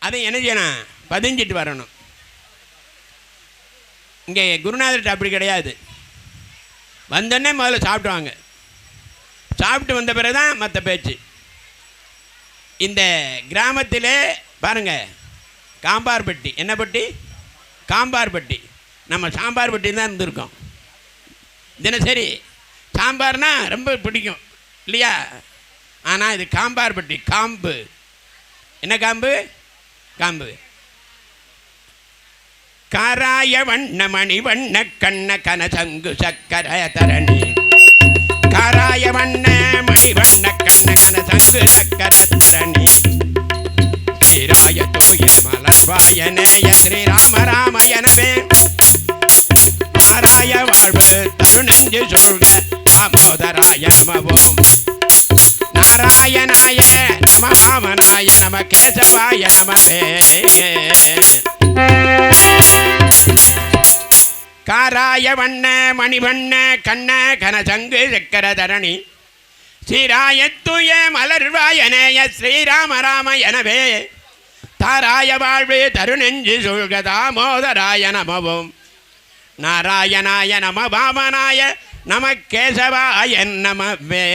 அதை என்ன செய்யணும், பதிஞ்சிட்டு வரணும். இங்கே குருநாதர்கிட்ட அப்படி கிடையாது. வந்தோடனே முதல்ல சாப்பிடுவாங்க. சாப்பிட்டு வந்த பிறகு தான் மற்ற பேச்சு. இந்த கிராமத்தில் பாருங்கள், காம்பார் பெட்டி, என்ன பெட்டி? காம்பார் பெட்டி. நம்ம சாம்பார் பெட்டி தான் இருந்திருக்கோம். தினசரி சாம்பார்னால் ரொம்ப பிடிக்கும் இல்லையா? ஆனால் இது காம்பார் பெட்டி. காம்பு என்ன காம்பு? காம்பு. காராய வண்ண மணி வண்ண கண்ண கனசங்கு சக்கர தரணி. காராய வண்ண மணி வண்ண கண்ண கனசங்கு சக்கர தரணி. ஸ்ரீராய தூய மலர்வாய நேய ஸ்ரீராம ராம எனவே நாராய வாழ்வு தருணெஞ்சு சொல்க தாமோதராய நமவோம். நாராயணாய நம வாமனாய நம கேசவாய நமவே. காராய வண்ண மணிவண்ண கண்ண கனசங்கு சக்கர தரணி. ஸ்ரீராய தூய மலர்வாயனேய ஸ்ரீராம ராம எனவே தாராய வாழ்வு தருணெஞ்சு சொல்க தாமோதராய நமவோம். நாராயணாய நம வாமனாய நம கேசவாய நமவே.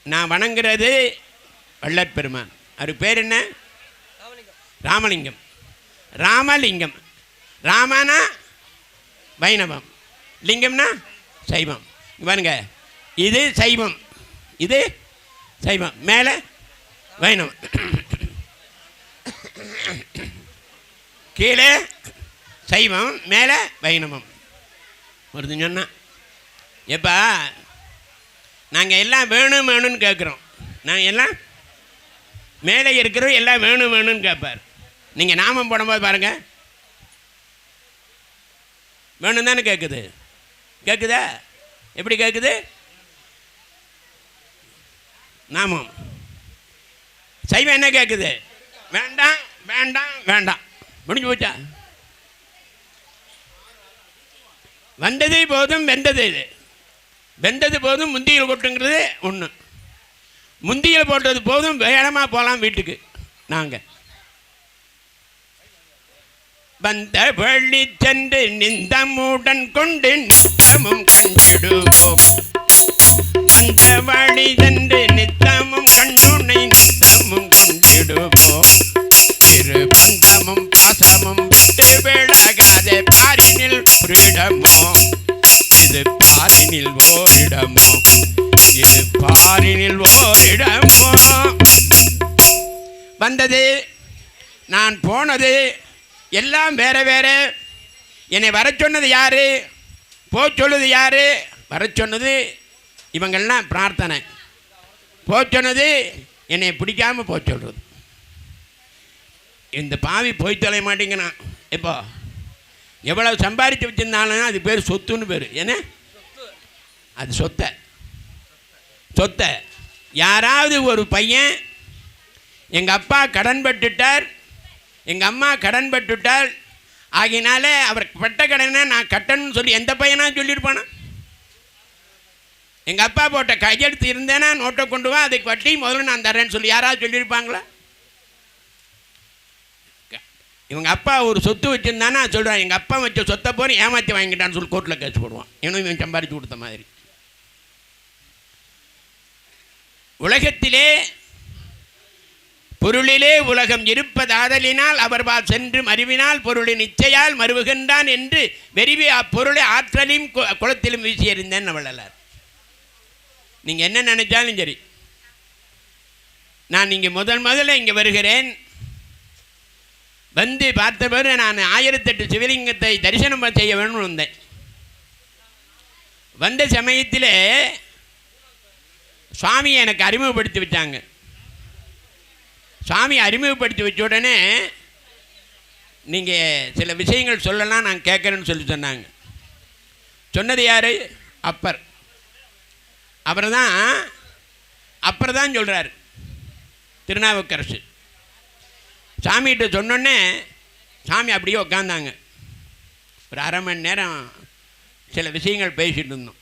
நான் வணங்குறது வள்ளற்பெருமான். அவர் பேர் என்ன? ராமலிங்கம். ராமலிங்கம். ராமனா வைணவம், லிங்கம்னா சைவம். பாருங்க, இது சைவம், இது சைவம், மேலே வைணவம், கீழே சைவம், மேலே வைணவம். ஒருத்தன் சொன்னான், எப்பா நாங்கள் எல்லாம் வேணும் வேணும்னு கேட்குறோம். நாங்கள் எல்லாம் மேலே இருக்கிறோம், எல்லாம் வேணும் வேணும்னு கேட்பார். நீங்கள் நாமம் போடும்போது பாருங்கள், வேணும் தானே கேட்குது. கேட்குதா? எப்படி கேட்குது? நாமம். சைவம் என்ன கேட்குது? வேண்டாம் வேண்டாம் வேண்டாம், முடிஞ்சு போச்சா? வந்தது போதும் வெந்தது. இது வெந்தது போதும் முந்தியில் கொட்டுங்கிறது ஒன்று. முந்தியில் போட்டது போதும் வேகமாக போகலாம் வீட்டுக்கு. நாங்கள் வந்த வழி சென்று நிந்தமுடன் கொண்டு நித்தமும் கண்டிடுவோம். வந்த வழி சென்று நித்தமும் கண்டுனை நித்தமும் கொண்டிடுவோம். திரு பந்தமும் பாசமும் விட்டு விலகாதே பாரினில் ஓரிடமோ. இது பாரினில் ஓரிடமோ. இது பாரினில் ஓரிடமோ. வந்தது, நான் போனது எல்லாம் வேற வேற. என்னை வர சொன்னது யாரு? போச்சொல்லுது யாரு? வர சொன்னது இவங்கெல்லாம் பிரார்த்தனை. போச்சொன்னது என்னை பிடிக்காமல் போச்சொல்றது. இந்த பாவி போய் தொலை மாட்டேங்கிறான். இப்போ எவ்வளவு சம்பாதிச்சு வச்சிருந்தாலும் அது பேர் சொத்துன்னு பேர். என்ன அது? சொத்தை. சொத்தை யாராவது ஒரு பையன் எங்கள் அப்பா கடன் பட்டுட்டார், எங்கள் அம்மா கடன் பட்டுட்டால், ஆகினாலே அவர் பட்ட கடனை நான் கட்டணும்னு சொல்லி எந்த பையனா சொல்லியிருப்பானா? எங்கள் அப்பா போட்ட கையெழுத்து இருந்தேன்னா நோட்டை கொண்டு வா, அதுக்கு வட்டி முதல்ல நான் தரேன்னு சொல்லி யாராவது சொல்லியிருப்பாங்களா? இவங்க அப்பா ஒரு சொத்து வச்சுருந்தானா சொல்கிறான், எங்கள் அப்பா வச்ச சொத்தை போய் ஏமாற்றி வாங்கிட்டான்னு சொல்லி கோர்ட்டில் கேஸ் போடுவான். இவனும் இவன் சம்பாதிச்சு கொடுத்த மாதிரி. உலகத்திலே பொருளிலே உலகம் இருப்பதாதலினால் அவர்பால் சென்று அறிவினால் பொருளின் இச்சையால் மறுவுகின்றான் என்று வெறிவி அப்பொருளை ஆற்றலையும் குளத்திலும் வீசி எறிந்தேன் வள்ளலார். நீங்கள் என்ன நினைச்சாலும் சரி, நான் இங்கே முதல்ல இங்கே வருகிறேன். வந்து பார்த்த பிறகு நான் 1008 சிவலிங்கத்தை தரிசனம் செய்ய வேணும்னு வந்தேன். வந்த சமயத்தில் சுவாமியை எனக்கு அறிமுகப்படுத்தி விட்டாங்க. சுவாமி அறிமுகப்படுத்தி வச்ச உடனே நீங்கள் சில விஷயங்கள் சொல்லலாம், நான் கேட்குறேன்னு சொல்லி சொன்னாங்க. சொன்னது யார்? அப்பர். அப்புறம் தான் சொல்கிறார் திருநாவுக்கரசு. சாமிகிட்ட சொன்னோடனே சாமி அப்படியே உட்காந்தாங்க. ஒரு அரை மணி நேரம் சில விஷயங்கள் பேசிகிட்டு இருந்தோம்.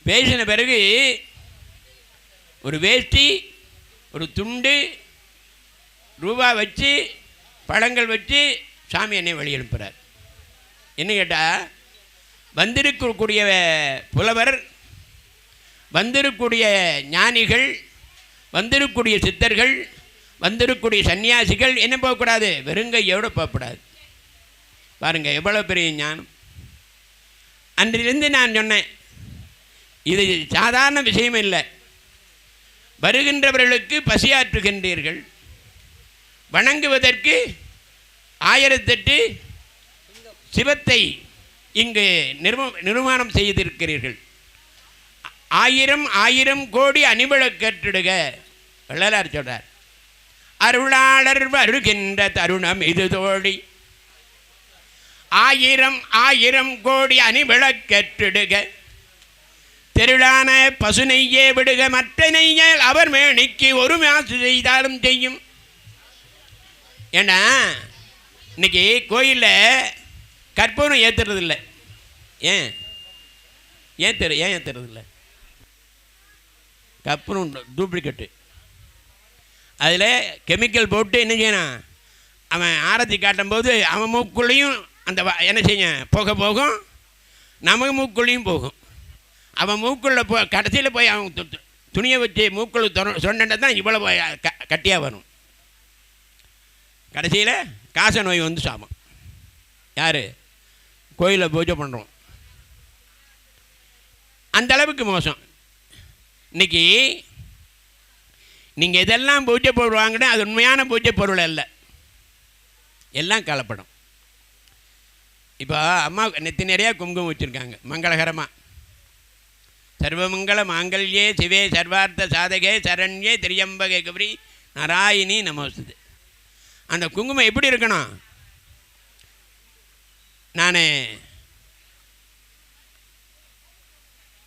பேசின பிறகு ஒரு வேஷ்டி ஒரு துண்டு ரூபா வச்சு பழங்கள் வச்சு சாமி என்னை வழி எழுப்புகிறார். என்ன கேட்டால், வந்திருக்கக்கூடிய புலவர், வந்திருக்கக்கூடிய ஞானிகள், வந்திருக்கக்கூடிய சித்தர்கள், வந்திருக்கக்கூடிய சன்னியாசிகள் என்ன போகக்கூடாது, வெறுங்கையோடு போகக்கூடாது. பாருங்கள் எவ்வளோ பெரிய ஞானம். அன்றிலிருந்து நான் சொன்னேன், இது சாதாரண விஷயம் இல்லை. வருகின்றவர்களுக்கு பசியாற்றுகின்றீர்கள், வணங்குவதற்கு 1008 சிவத்தை இங்கு நிர்மாணம் செய்திருக்கிறீர்கள். 1000 கோடி அணிவிளக்கேற்றிடுக. வள்ளலார் சொல்றார், அருளாளர் வருகின்ற தருணம் இது தோழி, 1000 கோடி அணிவிளக்கேற்றிடுக, தெருளான பசு நெய்யே விடுக, மற்ற நெய்யால் அவர் மேனிக்கு ஒரு மாசு செய்தாலும் செய்யும். ஏன்னா இன்னைக்கு கோயிலில் கற்பூரம் ஏற்றுறதில்ல. ஏன் ஏற்றுறதில்ல? கற்பூரம் டூப்ளிகேட்டு, அதில் கெமிக்கல் போட்டு என்ன செய்யணும், அவன் ஆரத்தி காட்டும்போது அவன் மூக்குள்ளேயும் அந்த என்ன செய்யும், புகை போகும், நமக்கு மூக்குள்ளேயும் போகும். அவன் மூக்குள்ள கடைசியில் போய் அவன் துணியை வச்சு மூக்குள்ள சொன்னா தான் இவ்வளோ கட்டியாக வரும். கடைசியில் காச நோய் வந்து சாமம். யார் கோயிலில் பூஜை பண்ணுறோம், அந்த அளவுக்கு மோசம். இன்றைக்கி நீங்கள் இதெல்லாம் பூஜை பொருள் வாங்கினா அது உண்மையான பூஜை பொருள் அல்ல, எல்லாம் கலப்படம். இப்போ அம்மா நெத்தி நிறையா குங்குமம் வச்சுருக்காங்க மங்களகரமாக. சர்வமங்கள மாங்கல்யே சிவே சர்வார்த்த சாதகே சரண்யே திரியம்பகே கௌரி நாராயணி நமஸ்து. அந்த குங்குமம் எப்படி இருக்கணும்? நான்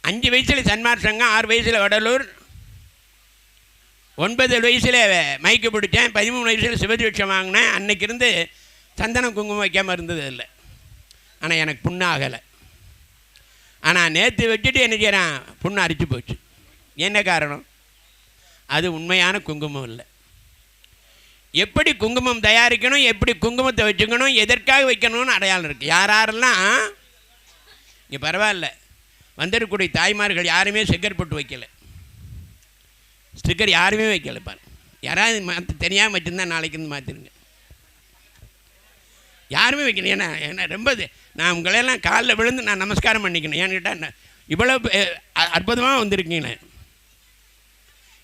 5 வயசில் சன்மார் சங்கம், 6 வயசில் வடலூர், 9 வயசில் மைக்கு பிடிச்சேன், 13 வயசில் சிவதீட்சம் வாங்கினேன். அன்னைக்கு இருந்து சந்தனம் குங்குமம் வைக்காமல் இருந்தது இல்லை. ஆனால் எனக்கு புண்ணு ஆகலை. ஆனால் நேற்று வச்சுட்டு என்ன செய்கிறேன், புண்ணு அரிச்சு போச்சு. என்ன காரணம்? அது உண்மையான குங்குமம் இல்லை. எப்படி குங்குமம் தயாரிக்கணும், எப்படி குங்குமத்தை வச்சுக்கணும், எதற்காக வைக்கணும்னு அடையாளம் இருக்குது. யாரெல்லாம் இங்கே பரவாயில்ல, வந்திருக்கக்கூடிய தாய்மார்கள் யாருமே ஸ்டிக்கர் போட்டு வைக்கலை. ஸ்டிக்கர் யாருமே வைக்கலை. பாரு, யாராவது மாற்ற தெரியாமல் வச்சுருந்தா நாளைக்கு இருந்து மாற்றிருங்க. யாருமே வைக்கணும். ஏன்னா ரொம்ப நான் உங்களையெல்லாம் காலில் விழுந்து நான் நமஸ்காரம் பண்ணிக்கணும். ஏன்னு கேட்டால் இவ்வளோ அற்புதமாக வந்திருக்கீங்க.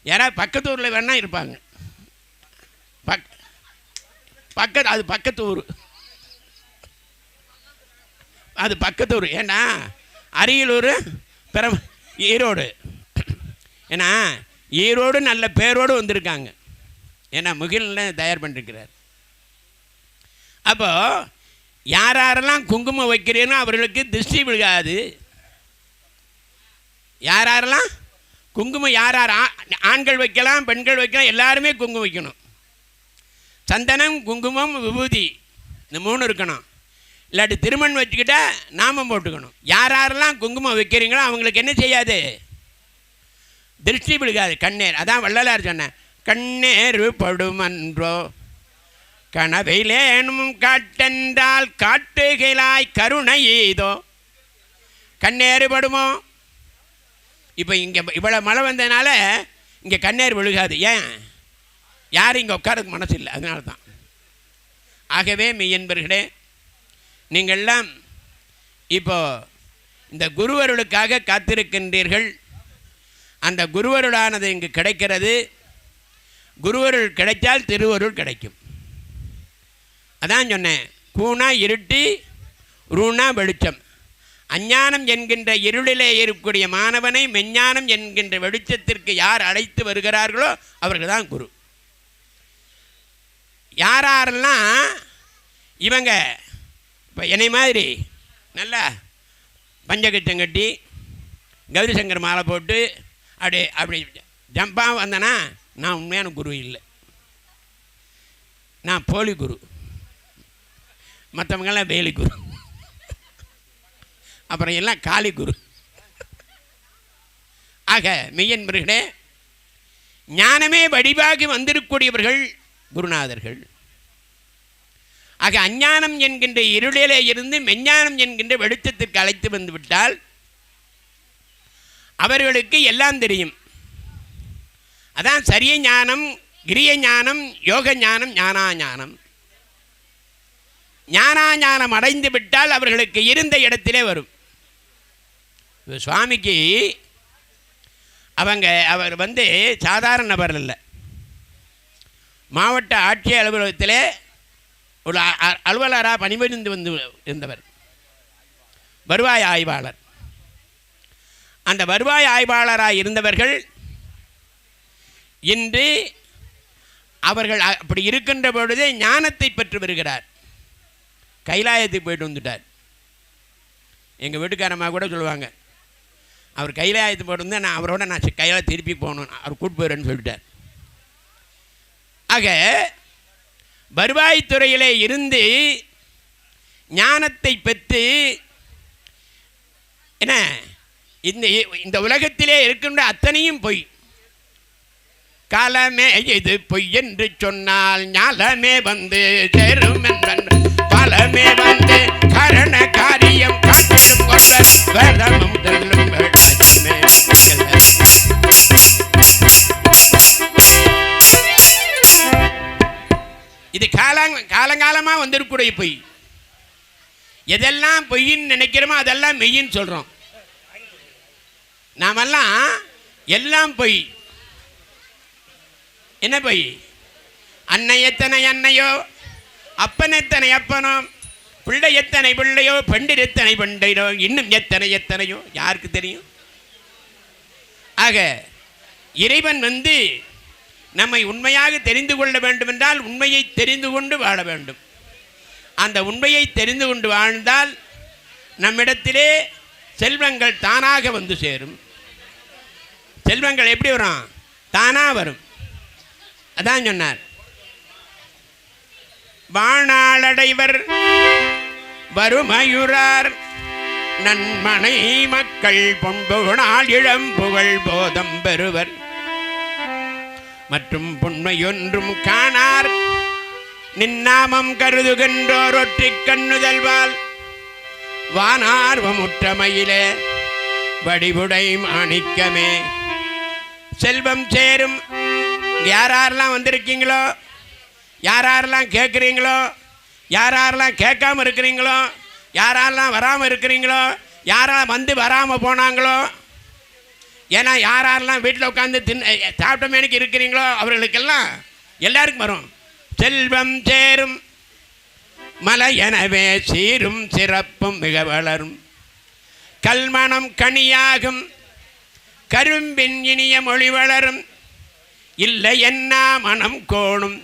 யாராவது பக்கத்து ஊரில் வேணால் இருப்பாங்க. அது பக்கத்து ஊர், அது பக்கத்து ஊர். ஏன்னா அரியலூர், ஈரோடு. ஏன்னா ஈரோடு நல்ல பேரோடு வந்திருக்காங்க. ஏன்னா முகிலில் தயார் பண்ணிருக்கிறார். அப்போது யாரெல்லாம் குங்குமம் வைக்கிறீனோ அவர்களுக்கு திருஷ்டி விழுகாது. யாரெல்லாம் குங்குமம் யார் ஆண்கள் வைக்கலாம், பெண்கள் வைக்கலாம், எல்லாருமே குங்குமம் வைக்கணும். சந்தனம், குங்குமம், விபூதி, இந்த 3 இருக்கணும். இல்லாட்டி திருமண் வச்சுக்கிட்டா நாமம் போட்டுக்கணும். யாரெல்லாம் குங்குமம் வைக்கிறீங்களோ அவங்களுக்கு என்ன செய்யாது, திருஷ்டி விழுகாது, கண்ணேர். அதான் வள்ளலார் சொன்னேன், கண்ணேர் படுமன்றோ கனவையிலேனும் காட்டென்றால் காட்டுகளாய் கருணை ஏதோ. கண்ணேறு படுமோ? இப்போ இங்கே இவ்வளோ மழை வந்ததுனால இங்கே கண்ணேர் விழுகாது. ஏன்? யாரும் இங்கே உட்காரதுக்கு மனசு இல்லை, அதனால தான். ஆகவே மெய்யன்பர்களே, நீங்கள்லாம் இப்போ இந்த குருவருளுக்காக காத்திருக்கின்றீர்கள். அந்த குருவருளானது இங்கு கிடைக்கிறது. குருவருள் கிடைத்தால் திருவருள் கிடைக்கும். அதான் சொன்னேன், கூணா இருட்டி, ரூணா வெளிச்சம். அஞ்ஞானம் என்கின்ற இருளிலே இருக்கக்கூடிய மாணவனை மெஞ்ஞானம் என்கின்ற வெளிச்சத்திற்கு யார் அழைத்து வருகிறார்களோ அவர்கள் தான் குரு. யாரெல்லாம் இவங்க இப்போ என்னை மாதிரி நல்லா பஞ்சகச்சம் கட்டி கௌரி சங்கர் மாலை போட்டு அப்படி ஜம்பாக வந்தேன்னா நான் உண்மையான குரு இல்லை, நான் போலி குரு. மற்றவங்கெல்லாம் வேலி குரு, அப்புறம் எல்லாம் காளி குரு. ஆக மெய்யன்பர்களே, ஞானமே வடிவாகி வந்திருக்கக்கூடியவர்கள் குருநாதர்கள். ஆக அஞ்ஞானம் என்கின்ற இருளிலே இருந்து மெஞ்ஞானம் என்கின்ற வெளிச்சத்திற்கு அழைத்து வந்துவிட்டால் அவர்களுக்கு எல்லாம் தெரியும். அதான் சரிய ஞானம், கிரிய ஞானம், யோக ஞானம், ஞானாஞானம். ஞானாஞானம் அடைந்து விட்டால் அவர்களுக்கு இருந்த இடத்திலே வரும். சுவாமிக்கு அவர் சாதாரண நபர் இல்லை. மாவட்ட ஆட்சியர் அலுவலகத்திலே ஒரு அலுவலராக பணிபுரிந்து இருந்தவர், வருவாய் ஆய்வாளர். அந்த வருவாய் ஆய்வாளராக இருந்தவர்கள் இன்று அவர்கள் அப்படி இருக்கின்ற பொழுதே ஞானத்தை பெற்று வருகிறார். கைலாயத்துக்கு போயிட்டு வந்துட்டார். எங்கள் வீட்டுக்காரம்மா கூட சொல்லுவாங்க, அவர் கைலாயத்துக்கு போயிட்டு வந்து நான் அவரோட கையில் திருப்பி போகணும், அவர் கூட்டு போயிடுறேன்னு சொல்லிட்டார். ஆக வருவாய்த்துறையிலே இருந்து ஞானத்தை பெற்று என்ன இந்த உலகத்திலே இருக்கின்ற அத்தனையும் பொய். காலமே இது பொய் என்று சொன்னால் ஞாலமே வந்து சேரும் என்பன் காலமே வந்து கரண காரியம் காட்டிடும் கொள்வர் வேதமும் தெல்லும் வேடமே. இது காலங்காலமாக வந்திருக்கூடிய பொய். எதெல்லாம் பொய்ன்னு நினைக்கிறோமோ அதெல்லாம் மெய்யின்னு சொல்கிறோம். நாமெல்லாம் எல்லாம் பொய். என்ன பொய்? அன்னை எத்தனை அன்னையோ, அப்பன் எத்தனை அப்பனோ, பிள்ளை எத்தனை பிள்ளையோ, பெண்டிர் எத்தனை பெண்டையோ, இன்னும் எத்தனை எத்தனையோ யாருக்கு தெரியும்? ஆக இறைவன் நம்மை உண்மையாக தெரிந்து கொள்ள வேண்டும் என்றால் உண்மையை தெரிந்து கொண்டு வாழ வேண்டும். அந்த உண்மையை தெரிந்து கொண்டு வாழ்ந்தால் நம்மிடத்திலே செல்வங்கள் தானாக வந்து சேரும். செல்வங்கள் எப்படி வரும்? தானாக வரும். அதான் சொன்னார், வாணாளடைவர் வறுமையுறார் நன்மனை மக்கள் பொன்புகழால் இளம்புகழ் போதம் பெறுவர் மற்றும் புண்மையொன்றும் காணார் நின்னாமம் கருதுகின்றோர் ஒற்றிக் கண்ணுதல்வால் வானார்வமுற்றமையிலே வடிவுடை மாணிக்கமே. செல்வம் சேரும். யாரெல்லாம் வந்திருக்கீங்களோ, யாரெல்லாம் கேட்குறீங்களோ, யாரெல்லாம் கேட்காம இருக்கிறீங்களோ, யாரெல்லாம் வராமல் இருக்கிறீங்களோ, யாரெல்லாம் வந்து வராமல் போனாங்களோ, ஏன்னா யாரெல்லாம் வீட்டில் உட்காந்து சாப்பிட்ட மேனிக்கு இருக்கிறீங்களோ அவர்களுக்கெல்லாம் எல்லாருக்கும் வரும். செல்வம் சேரும் மலை எனவே சீரும் சிறப்பும் மிக வளரும் கல்மணம் கனியாகும் கரும்பின் இனிய மொழி வளரும் இல்லை என்ன மனம் கோணும்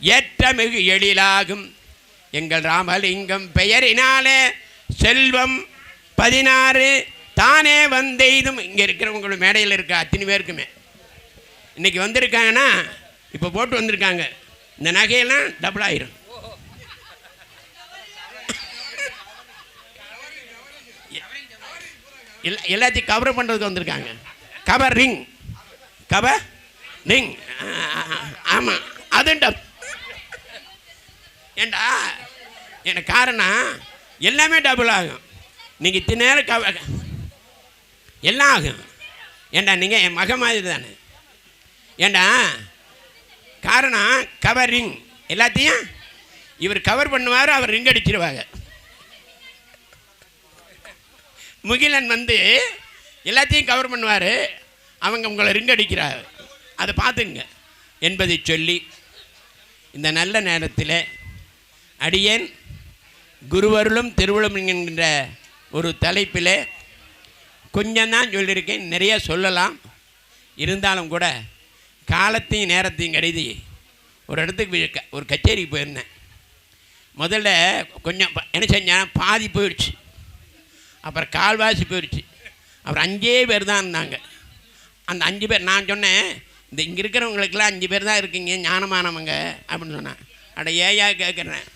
ஏற்றமிகு எழிலாகும் எங்கள் ராமலிங்கம் பெயரினாலே செல்வம் 16 தானே வந்தெய்தும். இங்கே இருக்கிறவங்களோட மேடையில் இருக்க அத்தனை பேருக்குமே இன்றைக்கி வந்திருக்காங்கன்னா இப்போ போட்டு வந்திருக்காங்க. இந்த நகையெல்லாம் டபுள் ஆயிரும். எல்லாத்தையும் கவர் பண்ணுறதுக்கு வந்திருக்காங்க. Cover ring, cover ring. ஆமாம், அதுண்டா ஏண்டா எனக்கு காரணம் எல்லாமே டபுள் ஆகும். நீங்கள் இத்தனை நேரம் கவர் எல்லாம் ஆகும். ஏண்டா நீங்கள் என் மக மாதிரி தானே. ஏண்டா காரணம் கவர் ரிங். எல்லாத்தையும் இவர் கவர் பண்ணுவார், அவர் ரிங் அடிச்சிருவாங்க. முகிலன் எல்லாத்தையும் கவர் பண்ணுவார், அவங்க உங்களை ரிங் அடிக்கிறார். அதை பார்த்துங்க என்பதை சொல்லி இந்த நல்ல நேரத்தில் அடியேன் குருவருளும் திருவருளும் என்கின்ற ஒரு தலைப்பில் கொஞ்சம்தான் சொல்லியிருக்கேன். நிறைய சொல்லலாம். இருந்தாலும் கூட காலத்தையும் நேரத்தையும் கருதி ஒரு இடத்துக்கு ஒரு கச்சேரிக்கு போயிருந்தேன். முதல்ல கொஞ்சம் என்ன செஞ்சேன், பாதி போயிடுச்சு, அப்புறம் கால்வாசி போயிடுச்சு, அப்புறம் 5 பேர் தான் இருந்தாங்க. அந்த 5 பேர் நான் சொன்னேன், இந்த இங்கே இருக்கிறவங்களுக்கெல்லாம் 5 பேர் தான் இருக்கீங்க ஞானமானவங்க அப்படின்னு சொன்னேன். அட ஏயா கேட்குறேன்,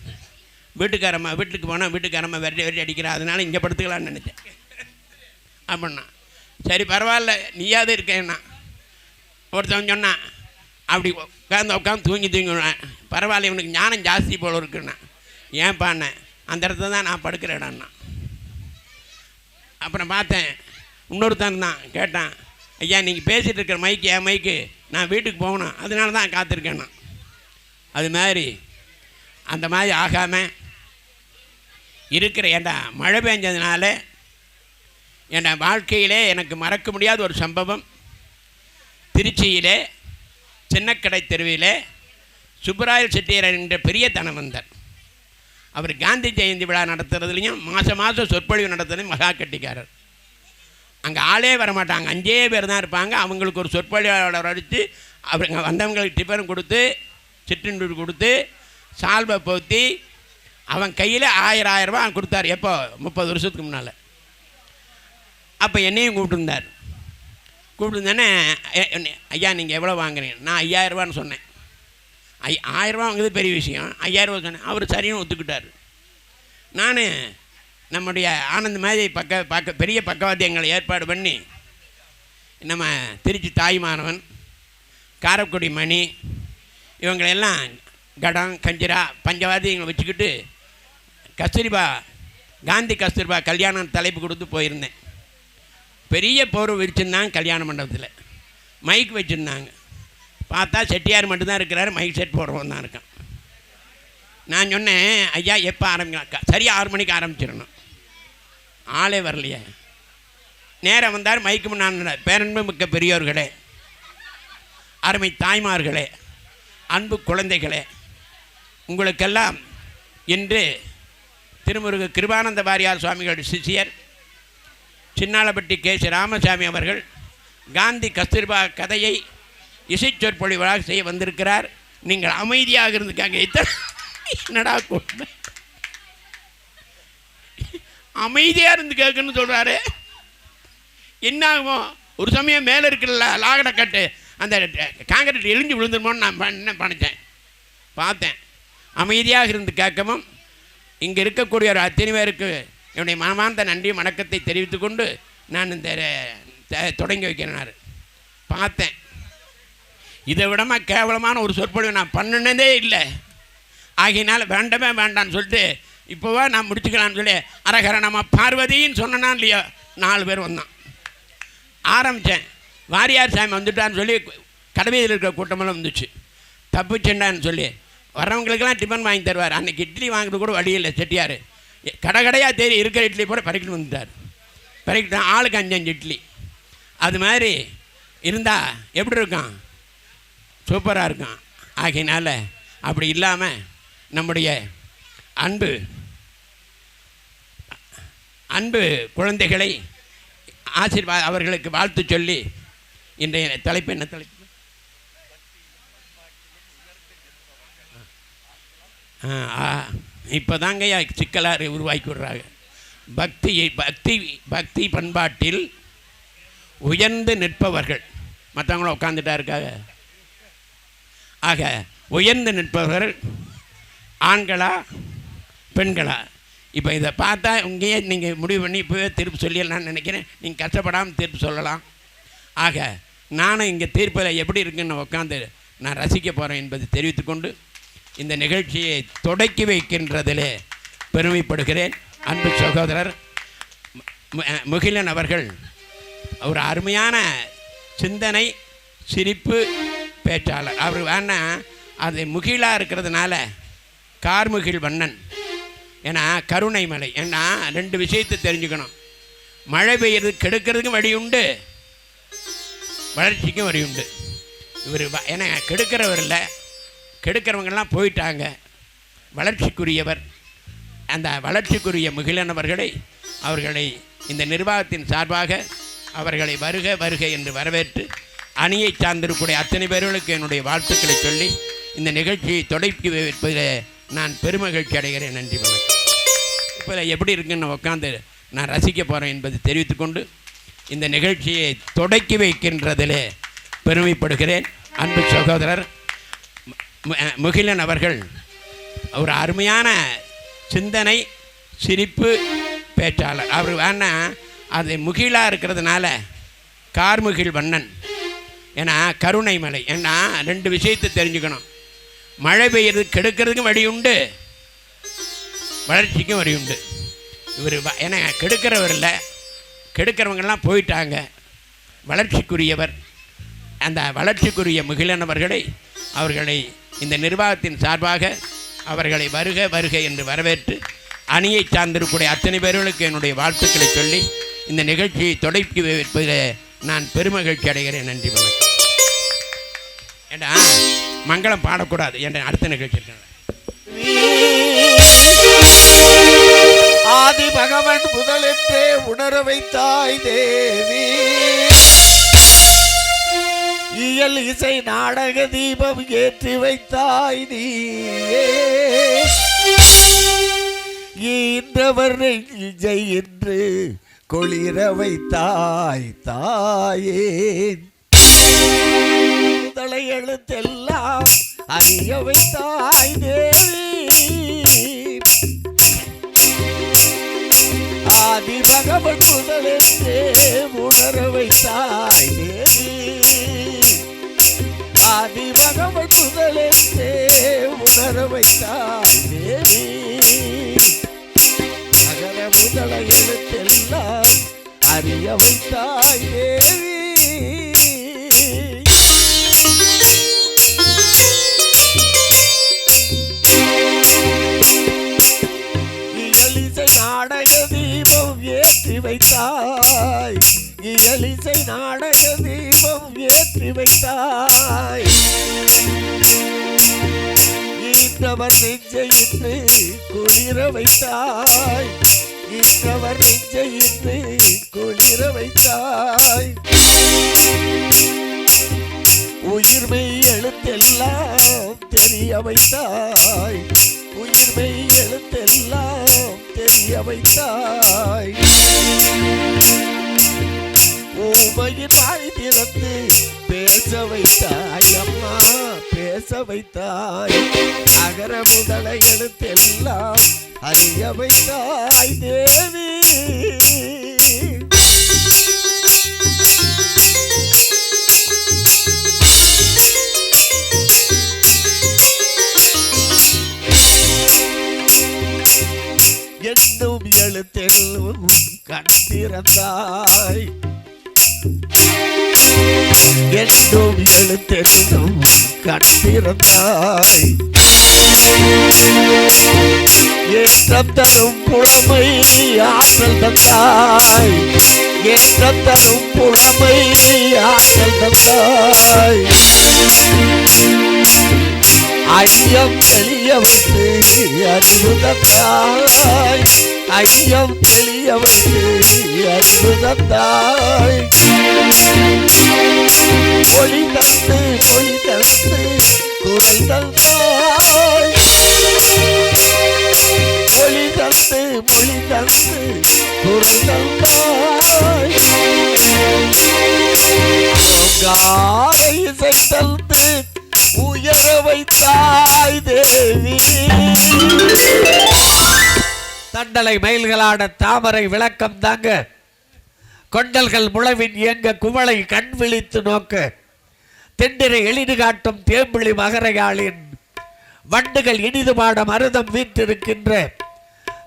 வீட்டுக்காரம்மா வீட்டுக்கு போனால் வீட்டுக்காரம்மா வெறி அடிக்கிறா, அதனால இங்கே படுத்துக்கலான்னு நினச்சேன் அப்படின்னா. சரி பரவாயில்ல, நீயாவது இருக்கேன்னா ஒருத்தவன் சொன்னான், அப்படி உட்காந்து தூங்கி பரவாயில்ல, இவனுக்கு ஞானம் ஜாஸ்தி போல இருக்குண்ணா. ஏன்ப்பாண்ணே, அந்த இடத்துல தான் நான் படுக்கிற இடம்னா. அப்புறம் பார்த்தேன், இன்னொருத்தன் தான் கேட்டான், ஐயா நீங்கள் பேசிகிட்டு இருக்கிற மைக்கு என் மைக்கு, நான் வீட்டுக்கு போகணும், அதனால தான் காத்திருக்கேன்னா. அது மாதிரி அந்த மாதிரி ஆகாமல் இருக்கிற ஏண்டா மழை பெஞ்சதுனால என் வாழ்க்கையிலே எனக்கு மறக்க முடியாத ஒரு சம்பவம். திருச்சியிலே சின்னக்கடை தெருவிலே சுப்பராயல் செட்டியார் என்ற பெரிய தனவந்தர், அவர் காந்தி ஜெயந்தி விழா நடத்துறதுலையும் மாதம் சொற்பொழிவு நடத்துறதுலையும் மகா கட்டிக்காரர். அங்கே ஆளே வரமாட்டாங்க, 5 பேர் தான் இருப்பாங்க. அவங்களுக்கு ஒரு சொற்பொழிவாளர் அடித்து அவங்க வந்தவங்களுக்கு டிஃபன் கொடுத்து சிற்றுண்டு கொடுத்து சால்வை போற்றி அவன் கையில் 1000 ரூபா கொடுத்தார். எப்போ? 30 வருஷத்துக்கு முன்னால். அப்போ என்னையும் கூப்பிட்டுருந்தார். கூப்பிட்டுருந்தேனே, ஐயா நீங்கள் எவ்வளோ வாங்குறீங்க? நான் 5000 ரூபான்னு சொன்னேன். 1000 ரூபா வாங்குறது பெரிய விஷயம். 5000 ரூபா சொன்னேன். அவர் சரின்னு ஒத்துக்கிட்டார். நான் நம்முடைய ஆனந்த் மாதிரி பெரிய பக்கவாத்தியங்களை ஏற்பாடு பண்ணி நம்ம திருச்சி தாய்மானவன், காரக்குடி மணி, இவங்களெல்லாம் கடம் கஞ்சிரா பஞ்சவாத்தியங்களை வச்சுக்கிட்டு காந்தி கஸ்தூர்பா கல்யாணம் தலைப்பு கொடுத்து போயிருந்தேன். பெரிய போர் வச்சுருந்தாங்க கல்யாண மண்டபத்தில், மைக் வச்சுருந்தாங்க. பார்த்தா செட்டியார் மட்டும்தான் இருக்கிறாரு, மைக் செட் போடுறவன் தான் இருக்கான். நான் சொன்னேன், ஐயா எப்போ ஆரம்பிக்கலாம்? சரியாக 6 மணிக்கு ஆரம்பிச்சிடணும். ஆளே வரலையே. நேரம் வந்தார். மைக்கு முன்னாடி, பேரன்பு மிக்க பெரியோர்களே, அருமை தாய்மார்களே, அன்பு குழந்தைகளே, உங்களுக்கெல்லாம் இன்று திருமுருக கிருபானந்த வாரியார் சுவாமிகள் சிஷியர் சின்னாளப்பட்டி கேசி ராமசாமி அவர்கள் காந்தி கஸ்தூர்பா கதையை இசைச்சொற்பொழிவாக செய்ய வந்திருக்கிறார். நீங்கள் அமைதியாக இருந்துக்காங்க. என்னடா கொடுமை, அமைதியாக இருந்து கேட்குன்னு சொல்கிறாரு. என்ன ஆகும்? ஒரு சமயம் மேலே இருக்கிற லாகடக்கட்டு அந்த காங்கிரீட் எழிஞ்சு விழுந்துருமோன்னு நான் என்ன பண்ணிட்டேன். பார்த்தேன், அமைதியாக இருந்து கேட்கவும் இங்கே இருக்கக்கூடிய ஒரு அத்தனை பேருக்கு என்னுடைய மனமார்ந்த நன்றி வணக்கத்தை தெரிவித்து கொண்டு நான் இந்த தொடங்கி வைக்கிறேனார். பார்த்தேன், இதை விடமா கேவலமான ஒரு சொற்பொழிவு நான் பண்ணினதே இல்லை. ஆகையினால் வேண்டவே வேண்டான்னு சொல்லிட்டு இப்போவா நான் முடிச்சுக்கலான்னு சொல்லி அரகர நம்ம பார்வதின்னு சொன்னா இல்லையோ 4 பேர் வந்தான். ஆரம்பித்தேன். வாரியார் சாமி வந்துட்டான்னு சொல்லி கடமையில் இருக்கிற கூட்டமெல்லாம் வந்துச்சு. தப்புச்செண்டான்னு சொல்லி வர்றவங்களுக்கெல்லாம் டிஃபன் வாங்கி தருவார். அன்றைக்கி இட்லி வாங்குறது கூட வழி இல்லை. செட்டியார் கடையாக தேடி இருக்கிற இட்லி கூட பறிக்கிட்டு வந்துட்டார். பறிக்கிட்டு ஆளுக்கு 5 இட்லி. அது மாதிரி இருந்தால் எப்படி இருக்கான்? சூப்பராக இருக்கான். ஆகையினால் அப்படி இல்லாமல் நம்முடைய அன்பு குழந்தைகளை அவர்களுக்கு வாழ்த்து சொல்லி இன்றைய தலைப்பு என்ன தலைப்பு? இப்போ தாங்க சிக்கலாக உருவாக்கி விடுறாங்க. பக்தி பண்பாட்டில் உயர்ந்து நிற்பவர்கள் மற்றவங்களும் உட்காந்துட்டா இருக்காங்க. ஆக உயர்ந்து நிற்பவர்கள் ஆண்களா பெண்களா? இப்போ இதை பார்த்தா இங்கேயே நீங்கள் முடிவு பண்ணி இப்போவே தீர்ப்பு சொல்லிடலான்னு நினைக்கிறேன். நீங்கள் கஷ்டப்படாமல் தீர்ப்பு சொல்லலாம். ஆக நானும் இங்கே தீர்ப்பில் எப்படி இருக்குன்னு உட்காந்து நான் ரசிக்க போகிறேன் என்பதை தெரிவித்துக்கொண்டு இந்த நிகழ்ச்சியை தொடக்கி வைக்கின்றதிலே பெருமைப்படுகிறேன். அன்பு சகோதரர் முகிலன் அவர்கள் ஒரு அருமையான சிந்தனை, சிரிப்பு பேச்சாளர். அவர் வேணால் அது முகிலாக இருக்கிறதுனால கார்முகில் வண்ணன், ஏன்னா கருணை மலை. ஏன்னா 2 விஷயத்தை தெரிஞ்சுக்கணும். மழை பெய்யறது கெடுக்கிறதுக்கும் வழி உண்டு, வளர்ச்சிக்கும் வழி உண்டு. இவர் ஏன்னா கெடுக்கிறவர் இல்லை, கெடுக்கிறவங்கெல்லாம் போயிட்டாங்க. வளர்ச்சிக்குரியவர். அந்த வளர்ச்சிக்குரிய முகிலன் அவர்களை இந்த நிர்வாகத்தின் சார்பாக அவர்களை வருக வருக என்று வரவேற்று அணியை சார்ந்திருக்கூடிய அத்தனை பேர்களுக்கு என்னுடைய வாழ்த்துக்களை சொல்லி இந்த நிகழ்ச்சியை தொடக்கி வைப்பதில் நான் பெருமகிழ்ச்சி அடைகிறேன். நன்றி, வணக்கம். இப்போ எப்படி இருக்குன்னு உட்காந்து நான் ரசிக்க போகிறேன் என்பதை தெரிவித்துக்கொண்டு இந்த நிகழ்ச்சியை தொடக்கி வைக்கின்றதிலே பெருமைப்படுகிறேன். அன்பு சகோதரர் முகிலன் அவர்கள் ஒரு அருமையான சிந்தனை, சிரிப்பு பேச்சாளர். அவர் வேணால் அது முகிலாக இருக்கிறதுனால கார்முகில் வண்ணன், ஏன்னா கருணை மலை. ஏன்னா 2 விஷயத்தை தெரிஞ்சுக்கணும். மழை பெய்யறது கெடுக்கிறதுக்கும் வழி உண்டு, வளர்ச்சிக்கும் வழி உண்டு. இவர் ஏன்னா கெடுக்கிறவர் இல்லை, கெடுக்கிறவங்கெல்லாம் போயிட்டாங்க. வளர்ச்சிக்குரியவர். அந்த வளர்ச்சிக்குரிய முகிலனவர்களை அவர்களை இந்த நிர்வாகத்தின் சார்பாக அவர்களை வருக வருக என்று வரவேற்று அணியை சார்ந்திருக்கூடிய அத்தனை பேர்களுக்கு என்னுடைய வாழ்த்துக்களை சொல்லி இந்த நிகழ்ச்சியை தொடக்கி வைப்பதில் நான் பெருமகிழ்ச்சி அடைகிறேன். நன்றி வணக்கம். ஏண்டா மங்களம் பாடக்கூடாது என்ற அடுத்த நிகழ்ச்சி இருக்க. ஆதி பகவன் முதலென்றே உணர வைத்தாய் தேவி, இயல் இசை நாடக தீபம் ஏற்றி வைத்தாய் நீயே, ஈன்றவர் நெஞ்சை என்று குளிர வைத்தாய் தாயே, முதலை எழுத்தெல்லாம் அறிய வைத்தாய் தேவி, ஆதி பகவன் முதலென்றே உணர வைத்தாய் தேவி, ஆதி பகவன் முதலென்றே உணர வைத்தாய் தேவி, அகர முதல எழுத்தெல்லாம் அறிய வைத்தாய் தேவி, நாடக தீபம் ஏற்றி வைத்தாய், இயலிசை நாடக தீபம் ஏற்றி வைத்தாய், ஈன்றவர் நெஞ்சை இன்று குளிர வைத்தாய், ஈன்றவர் நெஞ்சை இன்று குளிர வைத்தாய், உயிர்மை எழுத்தெல்லாம் தெரிய வைத்தாய், உயிர்மை எழுத்தெல்லாம் தெரிய வைத்தாய், ஊமையின் வாய் திறந்து பேச வைத்தாய் அம்மா, பேச வைத்தாய், அகர முதல எழுத்தெல்லாம் அறிய வைத்தாய் தேவி, என்னும் எழுத்தெல்லும் கண் திறந்தாய், என்னும் எழுத்தெல்லும் கண் திறந்தாய், ஏற்றம் தரும் புலமை ஆற்றல் தந்தாய், ஏற்றம் தரும் புலமை ஆற்றல் தந்தாய், ஐயம் தெளிய வைத்து அறிவு தந்தாய், ஐயம் தெளிய வைத்து அறிவு தந்தாய், ஒளி தந்து மொழி தந்து குரல் தந்தாய், ஒளி தந்து மொழி தந்து குரல் தந்தாய், இசை தந்து உயர வைத்தாய் தேவி, தண்டலை மயில்களாட தாமரை விளக்கம் தாங்க, கொண்டல்கள் முழவின் இயங்க குவளை கண் விழித்து நோக்க, தெண்டிரை எளிது காட்டும் தேம்பிழி மகரையாளின் வண்டுகள் இனிது பாட மருதம் வீற்றிருக்கின்ற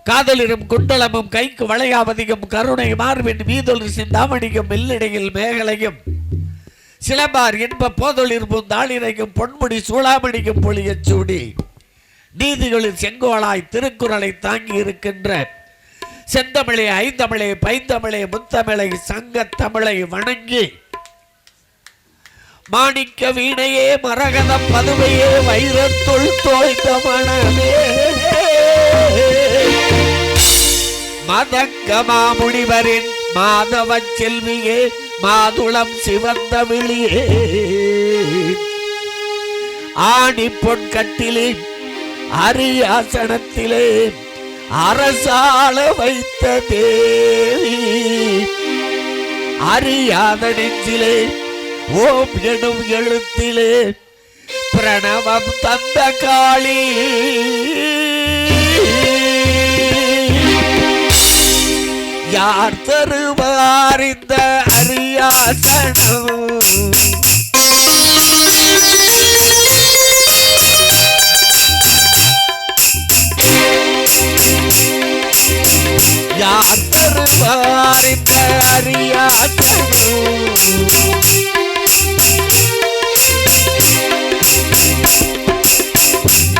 காதலிரும் குண்டலமும் கைக்கு வளையாவதியும் கருணை மார்பின் வீதொலி சிந்தாமணியும் மெல்லிடையில் மேகலையும் சிலம்பார் என்ப போதொழிர் பூந்தாளிரையும் பொன்முடி சூளாமணியும் பொழியச் சூடி நீதிகளில் செங்கோளாய் திருக்குறளை தாங்கி இருக்கின்ற செந்தமிழை ஐந்தமிழை பைந்தமிழை முத்தமிழை சங்கத்தமிழை வணங்கி மாணிக்க வீணையே மரகத பதுவையே வைரத்துள் தோய்ந்த மணமே மதங்க மாமுனிவரின் மாதவ செல்வியே மாதுளம் சிவந்த விழியே ஆணி பொன் கட்டிலே அரியாசனத்திலே அரசாள வைத்த தேவி அறியாத நெஞ்சிலே ஓம் எனும் எழுத்திலே பிரணவம் தந்த காளி யார் தருவார் இந்த அரியாசனம்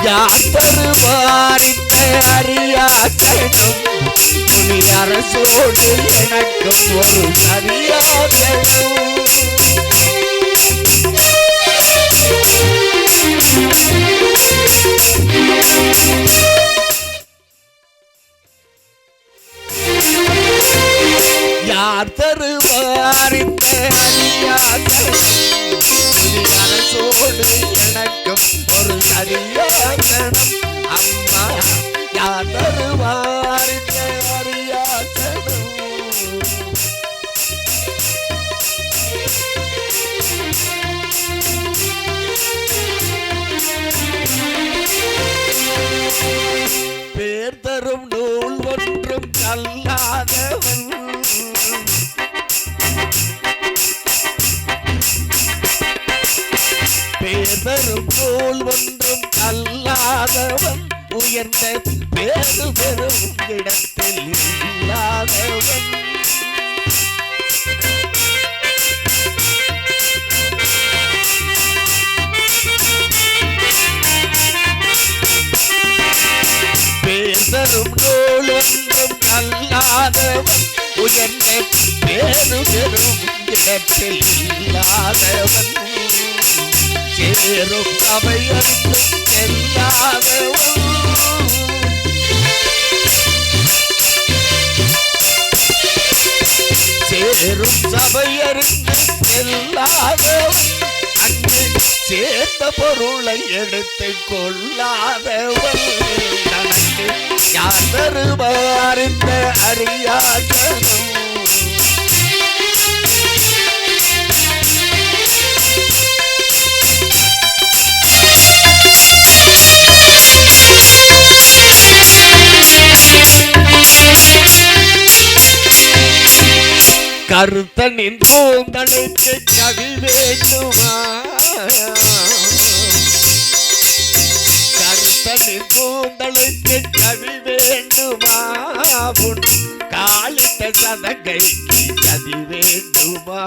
யார் தருவார் இந்த அரியாசனம் புலி அரசோடு எனக்கும் ஒரு சரியாசனம் யார் தருவார் இந்த அரியாசனம் புலி அரசோடு எனக்கும் ஒரு சரியாசனம் அம்மா யார் தருவார் இந்த அரியாசனம் பேர் தரும் நூல் ஒன்றும் கல்லாதவன் பேர் தரும் நூல் ஒன்றும் கல்லாதவன் உயர்ந்த பேரு பெரும் இடத்தில் இல்லாதவன் பேசரும் நூல் ஒன்றும் கல்லாதவன் உயர்ந்த பேரு பெரும் இடத்தில் இல்லாதவன் சேரும் சபையருக்கும் செல்லாதவன் சேரும் சபையருக்கும் செல்லாதவன் அங்கு சேர்ந்த பொருளை எடுத்து கொள்ளாதவன் தனக்கு யார் தருவார் இந்த அரியாசனம் கருத்தனின் கூந்தலுக்கு கவி வேண்டுமா கருத்தனின் கூந்தலுக்கு கவி வேண்டுமா உன் காலிட்ட சதங்கைக்கு கதி வேண்டுமா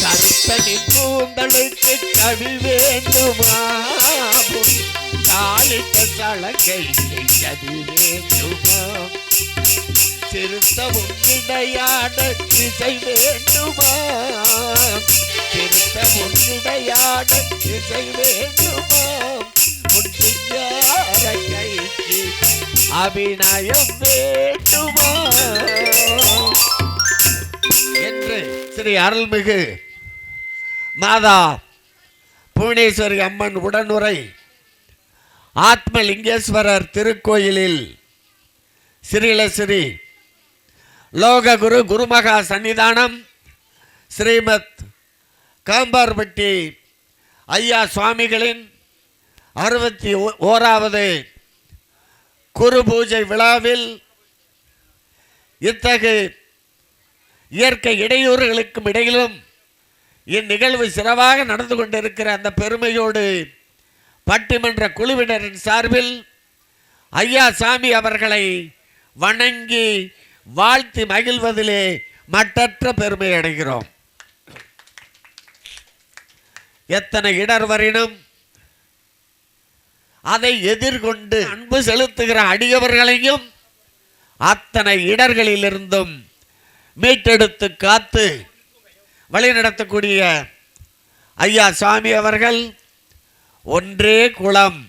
கருத்தனின் கூந்தலுக்கு கவி வேண்டுமா காலிட்ட சலங்கைக்கு கதி வேண்டுமா திருத்தவும் இடையாட திசை வேண்டுமா திருத்தவும் இடையாட திசை வேண்டுமா முன்சிங்கார கைக்கு அபிநயம் வேண்டுமா என்று ஸ்ரீ அருள்மிகு மாதா புவனேஸ்வரி அம்மன் உடனுரை ஆத்மலிங்கேஸ்வரர் திருக்கோயிலில் ஸ்ரீலஸ்ரீ லோககுரு குருமகா சன்னிதானம் ஸ்ரீமத் காம்பார்பட்டி ஐயா சுவாமிகளின் 61வது குரு பூஜை விழாவில் இத்தகு இயற்கை இடையூறுகளுக்கும் இடையிலும் இந்நிகழ்வு சிறப்பாக நடந்து கொண்டிருக்கிற அந்த பெருமையோடு பட்டிமன்ற குழுவினரின் சார்பில் ஐயா சாமி அவர்களை வணங்கி வாழ்த்தி மகிழ்வதிலே மட்டற்ற பெருமை அடைகிறோம். எத்தனை இடர் வரினும் அதை எதிர்கொண்டு அன்பு செலுத்துகிற அடியவர்களையும் அத்தனை இடர்களிலிருந்தும் மீட்டெடுத்து காத்து வழிநடத்தக்கூடிய ஐயா சாமி அவர்கள் ஒன்றே குலம்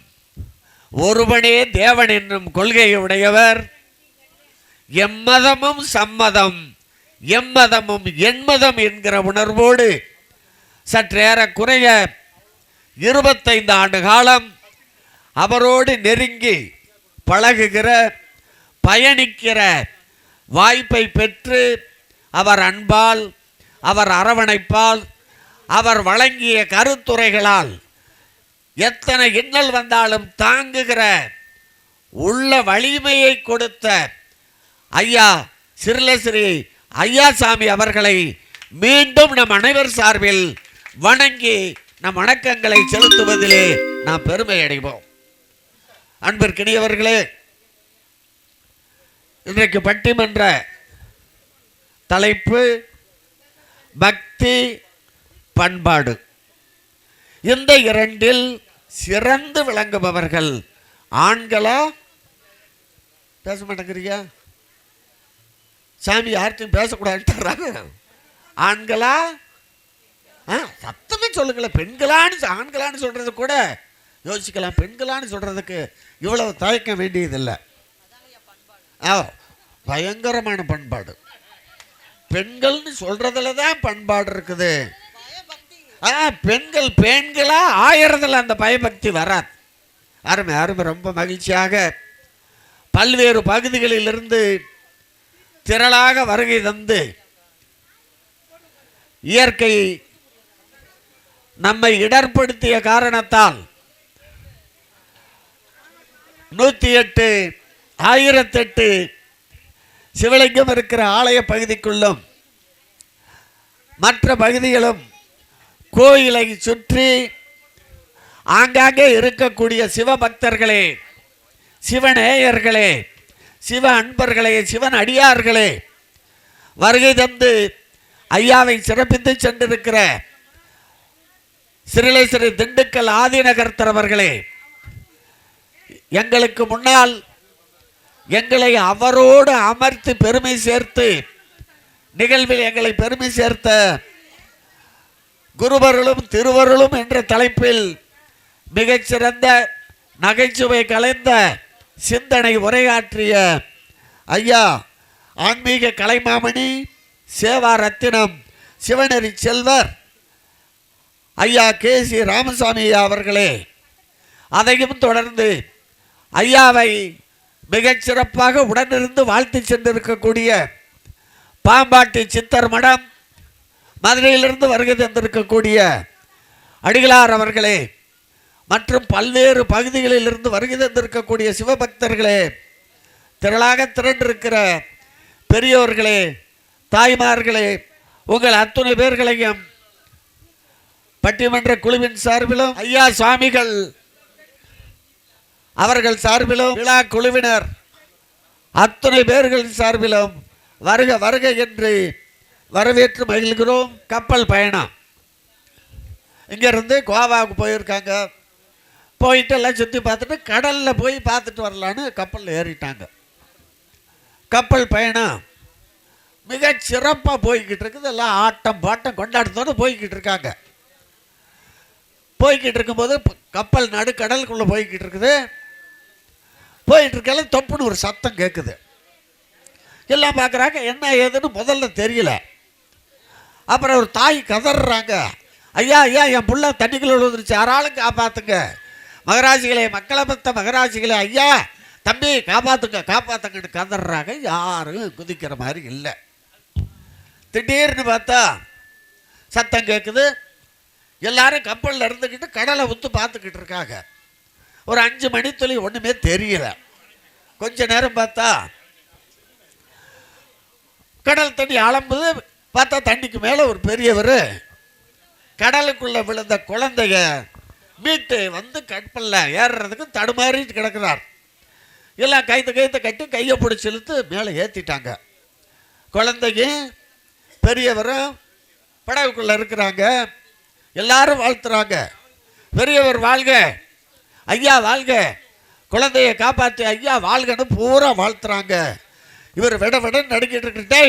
ஒருவனே தேவன் என்னும் கொள்கையை உடையவர். எம்மதமும் சம்மதம் எம்மதமும் என்மதம் என்கிற உணர்வோடு சற்றேறக்குறைய 25 ஆண்டு காலம் அவரோடு நெருங்கி பழகுகிற பயணிக்கிற வாய்ப்பை பெற்று அவர் அன்பால் அவர் அரவணைப்பால் அவர் வழங்கிய கருத்துரைகளால் எத்தனை இன்னல் வந்தாலும் தாங்குகிற உள்ள வலிமையை கொடுத்த ஐயா ஸ்ரீலஸ்ரீ ஐயா சாமி அவர்களை மீண்டும் நம் அனைவர் சார்பில் வணங்கி நம் வணக்கங்களை செலுத்துவதிலே நாம் பெருமை அடைவோம். அன்பிற்கினியவர்களே, இன்றைக்கு பட்டிமன்ற தலைப்பு பக்தி பண்பாடு. இந்த இரண்டில் சிறந்து விளங்குபவர்கள் ஆண்களா? பேச மாட்டேங்கிறீங்க சாமி, யார்கிட்டையும் பேசக்கூடாதுன்றாங்க. ஆண்களா? சத்தமே சொல்லுங்களேன். பெண்களான்னு ஆண்களான்னு சொல்றது கூட யோசிக்கலாம். பெண்களான்னு சொல்றதுக்கு இவ்வளவு தயக்க வேண்டியதில்லை. பயங்கரமான பண்பாடு. பெண்கள்னு சொல்றதுல தான் பண்பாடு இருக்குது. பெண்கள் பெண்களா ஆயிரத்தில் அந்த பயபக்தி வராது. அருமை அருமை. ரொம்ப மகிழ்ச்சியாக பல்வேறு பகுதிகளிலிருந்து திரளாக வருகை தந்து இயற்கை நம்மை இடர்படுத்திய காரணத்தால் 108 1008 சிவலிங்கம் இருக்கிற ஆலய பகுதிக்குள்ளும் மற்ற பகுதிகளும் கோயிலை சுற்றி ஆங்காங்கே இருக்கக்கூடிய சிவபக்தர்களே, சிவநேயர்களே, சிவ அன்பர்களே, சிவன் அடியார்களே, வருகை தந்து ஐயாவை சிறப்பித்து சென்றிருக்கிற ஸ்ரீ திண்டுக்கல் ஆதிநகர்த்தர் அவர்களே, எங்களுக்கு முன்னால் எங்களை அவரோடு அமர்த்தி பெருமை சேர்த்து நிகழ்வில் எங்களை பெருமை சேர்த்த குருவருளும் திருவருளும் என்ற தலைப்பில் மிகச்சிறந்த நகைச்சுவை கலைந்த சிந்தனை உரையாற்றிய ஐயா ஆன்மீக கலைமாமணி சேவா ரத்தினம் சிவநெறி செல்வர் ஐயா கே.சி. ராமசாமி ஐயா அவர்களே, அதையும் தொடர்ந்து ஐயாவை மிகச்சிறப்பாக உடனிருந்து வாழ்த்து சென்றிருக்கக்கூடிய பாம்பாட்டி சித்தர் மடம் மதுரையிலிருந்து வருகை தந்திருக்கக்கூடிய அடிகளார் அவர்களே, மற்றும் பல்வேறு பகுதிகளிலிருந்து வருகை தந்திருக்கக்கூடிய சிவபக்தர்களே, திரளாக திரண்டிருக்கிற பெரியோர்களே, தாய்மார்களே, உங்கள் அத்துணை பேர்களையும் பட்டிமன்ற குழுவின் சார்பிலும் ஐயா சுவாமிகள் அவர்கள் சார்பிலும் விழா குழுவினர் அத்துணை பேர்களின் சார்பிலும் வருக வருக என்று வரவேற்று மகிழ்கிறோம். கப்பல் பயணம் இங்கேருந்து கோவாவுக்கு போயிருக்காங்க. போயிட்டு எல்லாம் சுற்றி பார்த்துட்டு கடலில் போய் பார்த்துட்டு வரலான்னு கப்பலில் ஏறிட்டாங்க. கப்பல் பயணம் மிக சிறப்பாக போய்கிட்டு இருக்குது. எல்லாம் ஆட்டம் பாட்டம் கொண்டாட்டத்தோடு போய்கிட்டு இருக்காங்க. போய்கிட்டு இருக்கும்போது கப்பல் நடுக்கடலுக்குள்ளே போய்கிட்டு இருக்குது. போயிட்டு இருக்கால தொப்புன்னு ஒரு சத்தம் கேட்குது. எல்லாம் பார்க்குறாங்க, என்ன ஏதுன்னு முதல்ல தெரியல. அப்புறம் ஒரு தாய் கதறாங்க, ஐயா ஐயா என் புள்ள தண்ணிக்குள்ள விழுந்துருச்சு, யாராலும் காப்பாற்றுங்க, மகராசிகளே, மக்களை பத்த மகராசிகளே, ஐயா தம்பி காப்பாற்றுங்க காப்பாற்றுங்கன்னு கதறாங்க. யாரும் குதிக்கிற மாதிரி இல்லை. திடீர்னு பார்த்தா சத்தம் கேட்குது. எல்லாரும் கப்பலில் இருந்துக்கிட்டு கடலை ஊத்து பார்த்துக்கிட்டு இருக்காங்க. ஒரு 5 மணித்துளி ஒன்றுமே தெரியல. கொஞ்ச நேரம் பார்த்தா கடல் தண்ணி அலம்புது. பார்த்தா தண்ணிக்கு மேலே ஒரு பெரியவர் கடலுக்குள்ளே விழுந்த குழந்தைய மீட்டு வந்து கப்பலில் ஏறுறதுக்கு தடுமாறிட்டு கிடக்கிறார். எல்லாம் கைத்தை கட்டி கையை பிடிச்சி இழுத்து மேலே ஏற்றிட்டாங்க. குழந்தையும் பெரியவரும் படகுக்குள்ளே இருக்கிறாங்க. எல்லாரும் வாழ்த்துறாங்க, பெரியவர் வாழ்க, ஐயா வாழ்க, குழந்தைய காப்பாற்றி ஐயா வாழ்கன்னு பூரா வாழ்த்துறாங்க. இவர் விட நடுக்கிட்டு இருக்கிறே,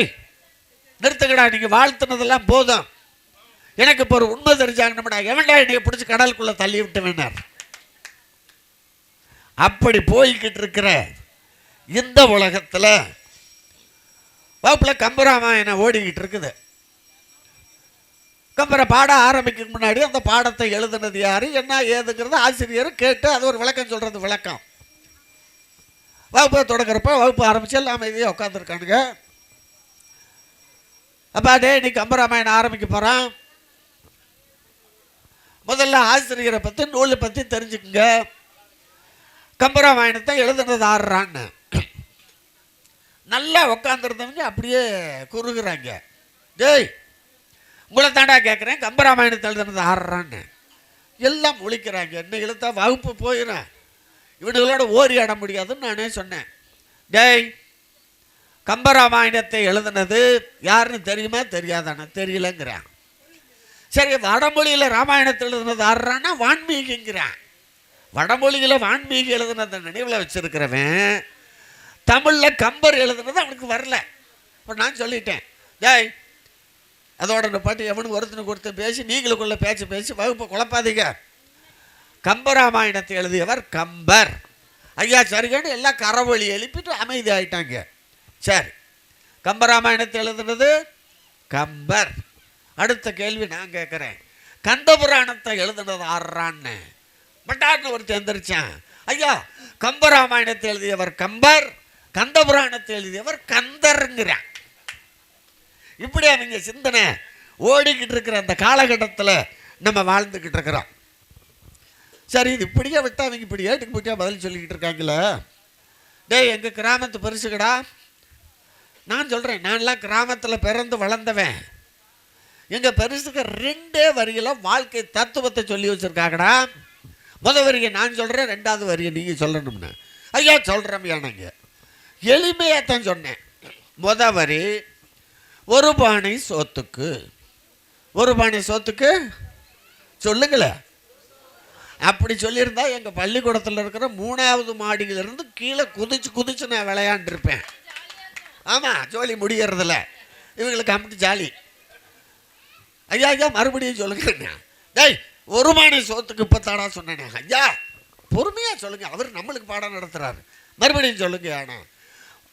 நிறுத்துக்கடா, நீங்கள் வாழ்த்துனதெல்லாம் போதும், எனக்கு இப்போ ஒரு உண்மை தெரிஞ்சாங்கடா, எவன்டா என்னைய பிடிச்சி கடலுக்குள்ளே தள்ளி விட்டு வேணார். அப்படி போய்கிட்டு இருக்கிற இந்த உலகத்தில் வகுப்பில் கம்பராமாயணம் ஓடிக்கிட்டு இருக்குது. கம்பரை பாட ஆரம்பிக்கும் முன்னாடி அந்த பாடத்தை எழுதுனது யாரு, என்ன ஏதுங்கிறது ஆசிரியர் கேட்டு அது ஒரு விளக்கம் சொல்கிறது விளக்கம். வகுப்பை தொடங்குறப்ப வகுப்பு ஆரம்பிச்சு எல்லாம் அமைதியாக உட்காந்துருக்கானுங்க. அப்பா டே நீ கம்பராமாயணம் ஆரம்பிக்க போகிறான், முதல்ல ஆசிரியரை பற்றி நூலை பற்றி தெரிஞ்சுக்குங்க, கம்பராமாயணத்தை எழுதுனது ஆடுறான்னு. நல்லா உட்காந்துருந்தவங்க அப்படியே குறுகுறாங்க. டேய் உங்களை தாண்டா கேட்குறேன், கம்பராமாயணத்தை எழுதுனது ஆடுறான்னு. எல்லாம் முழிக்கிறாங்க. என்ன இழுத்தா வகுப்பு போயிடும், இவனுகளோட ஓரி ஆட முடியாதுன்னு நானே சொன்னேன். டேய் கம்பராமாயணத்தை எழுதுனது யாருன்னு தெரியுமா தெரியாதானா? தெரியலங்கிறான். சரி, வடமொழியில் ராமாயணத்தை எழுதுனது யாருன்னா வான்மீகிங்கிறான். வடமொழியில் வான்மீகி எழுதுனதை நினைவில் வச்சிருக்கிறவன் தமிழில் கம்பர் எழுதுனது அவனுக்கு வரல. இப்போ நான் சொல்லிட்டேன், டேய் அதோட பாட்டு எவனுக்கு ஒருத்தனுக்கு ஒருத்தன் பேசி நீங்களுக்குள்ள பேசி வகுப்பை குழப்பாதீங்க. கம்பராமாயணத்தை எழுதியவர் கம்பர். ஐயா சரிகான்னு எல்லாம் கரவொலி எழுப்பிட்டு அமைதி ஆயிட்டாங்க. சரி, கம்பராமாயணத்தை எழுதுனது கம்பர். அடுத்த கேள்வி நான் கேட்குறேன், கந்தபுராணத்தை எழுதுனது ஆறான்னு பட்டான்னு ஒருத்தர் எந்திரிச்சான். ஐயா கம்பராமாயணத்தை எழுதியவர் கம்பர், கந்தபுராணத்தை எழுதியவர் கந்தருங்கிறான். இப்படி அவங்க சிந்தனை ஓடிக்கிட்டு இருக்கிற அந்த காலகட்டத்தில் நம்ம வாழ்ந்துக்கிட்டு இருக்கிறோம். சரி, இது இப்படியே விட்டா அவங்க இப்படி ஏட்டுக்கு போட்டியா பதில் சொல்லிக்கிட்டு இருக்காங்களே. டேய் எங்கள் கிராமத்து பெருசுக்கடா. நான் சொல்கிறேன், நான்லாம் கிராமத்தில் பிறந்து வளர்ந்தவன். எங்கள் பெருசுக்கு 2 வரியில் வாழ்க்கை தத்துவத்தை சொல்லி வச்சுருக்காங்கடா. முதல் வரியை நான் சொல்கிறேன், 2வது வரியை நீங்கள் சொல்லணும்னு. ஐயா சொல்கிறோம் ஏனாங்க, எளிமையாக தான் சொன்னேன். முதல் வரி, ஒரு பானை சோத்துக்கு. ஒரு பானை சோத்துக்கு சொல்லுங்களேன். அப்படி சொல்லியிருந்தா எங்கள் பள்ளிக்கூடத்தில் இருக்கிற 3வது மாடியிலிருந்து கீழே குதிச்சு நான் விளையாண்டுருப்பேன். ஆமாம், ஜோலி முடியறதில்ல, இவங்களுக்கு அப்படி ஜாலி. ஐயா ஐயா மறுபடியும் சொல்லுங்க. டேய் ஒரு பானை சோத்துக்கு இப்போ தாடா சொன்னேனே. ஐயா பொறுமையாக சொல்லுங்கள், அவர் நம்மளுக்கு பாடம் நடத்துகிறாரு. மறுபடியும் சொல்லுங்க. ஆனால்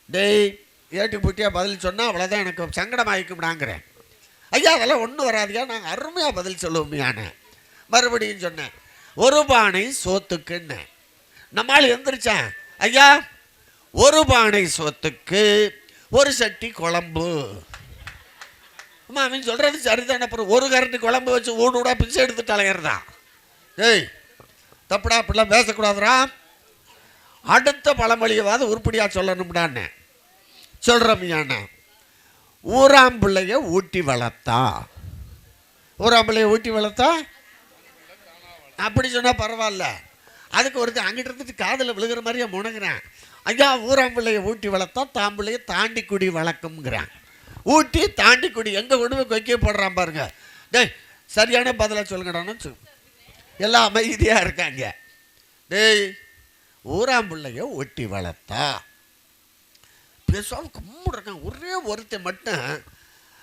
டேய் ஏட்டு பூட்டியாக பதில் சொன்னால் அவ்வளோதான் எனக்கு சங்கடம் ஆகிக்கும்டாங்கிறேன். ஐயா அதெல்லாம் ஒன்றும் வராதியா, நாங்கள் அருமையாக பதில் சொல்லுவோமையான. மறுபடியும் சொன்னேன், ஒரு பானை சோத்துக்குன்னு. நம்மால் எந்திரிச்சேன், ஐயா ஒரு பானை சோத்துக்கு ஒரு சட்டி குழம்பு. அம்மா அவன் சொல்கிறது சரிதானே. அப்புறம் ஒரு கரண்டி குழம்பு வச்சு ஊடா பிச்சை எடுத்து தலையிறதா? ஏய் தப்புடா, அப்படிலாம் பேசக்கூடாதுரா. அடுத்த பழமொழியவாது உருப்படியாக சொல்லணும்டான்னு சொல்கிறோம்யான. ஊராம்பிள்ளைய ஊட்டி வளர்த்தா. ஊராம்பிள்ளைய ஊட்டி வளர்த்தா அப்படி சொன்னால் பரவாயில்ல. அதுக்கு ஒருத்தர் அங்கிட்டு இருந்துட்டு காதில் விழுகிற மாதிரியே முணங்குறேன். ஐயா ஊராம்பிள்ளைய ஊட்டி வளர்த்தா தாம்பிள்ளைய தாண்டி குடி வளர்க்குங்கிறான். ஊட்டி தாண்டி குடி எங்கே கொண்டு போய் கொக்கே போடுறான் பாருங்க. டேய் சரியான பதிலாக சொல்லுங்கடான்னு எல்லாம் அமைதியாக இருக்காங்க. டேய் ஊராம்பிள்ளைய ஊட்டி வளர்த்தா பேசுவாங்க கம்முன்னு இருக்கான். ஒரே ஒருத்தர் மட்டும்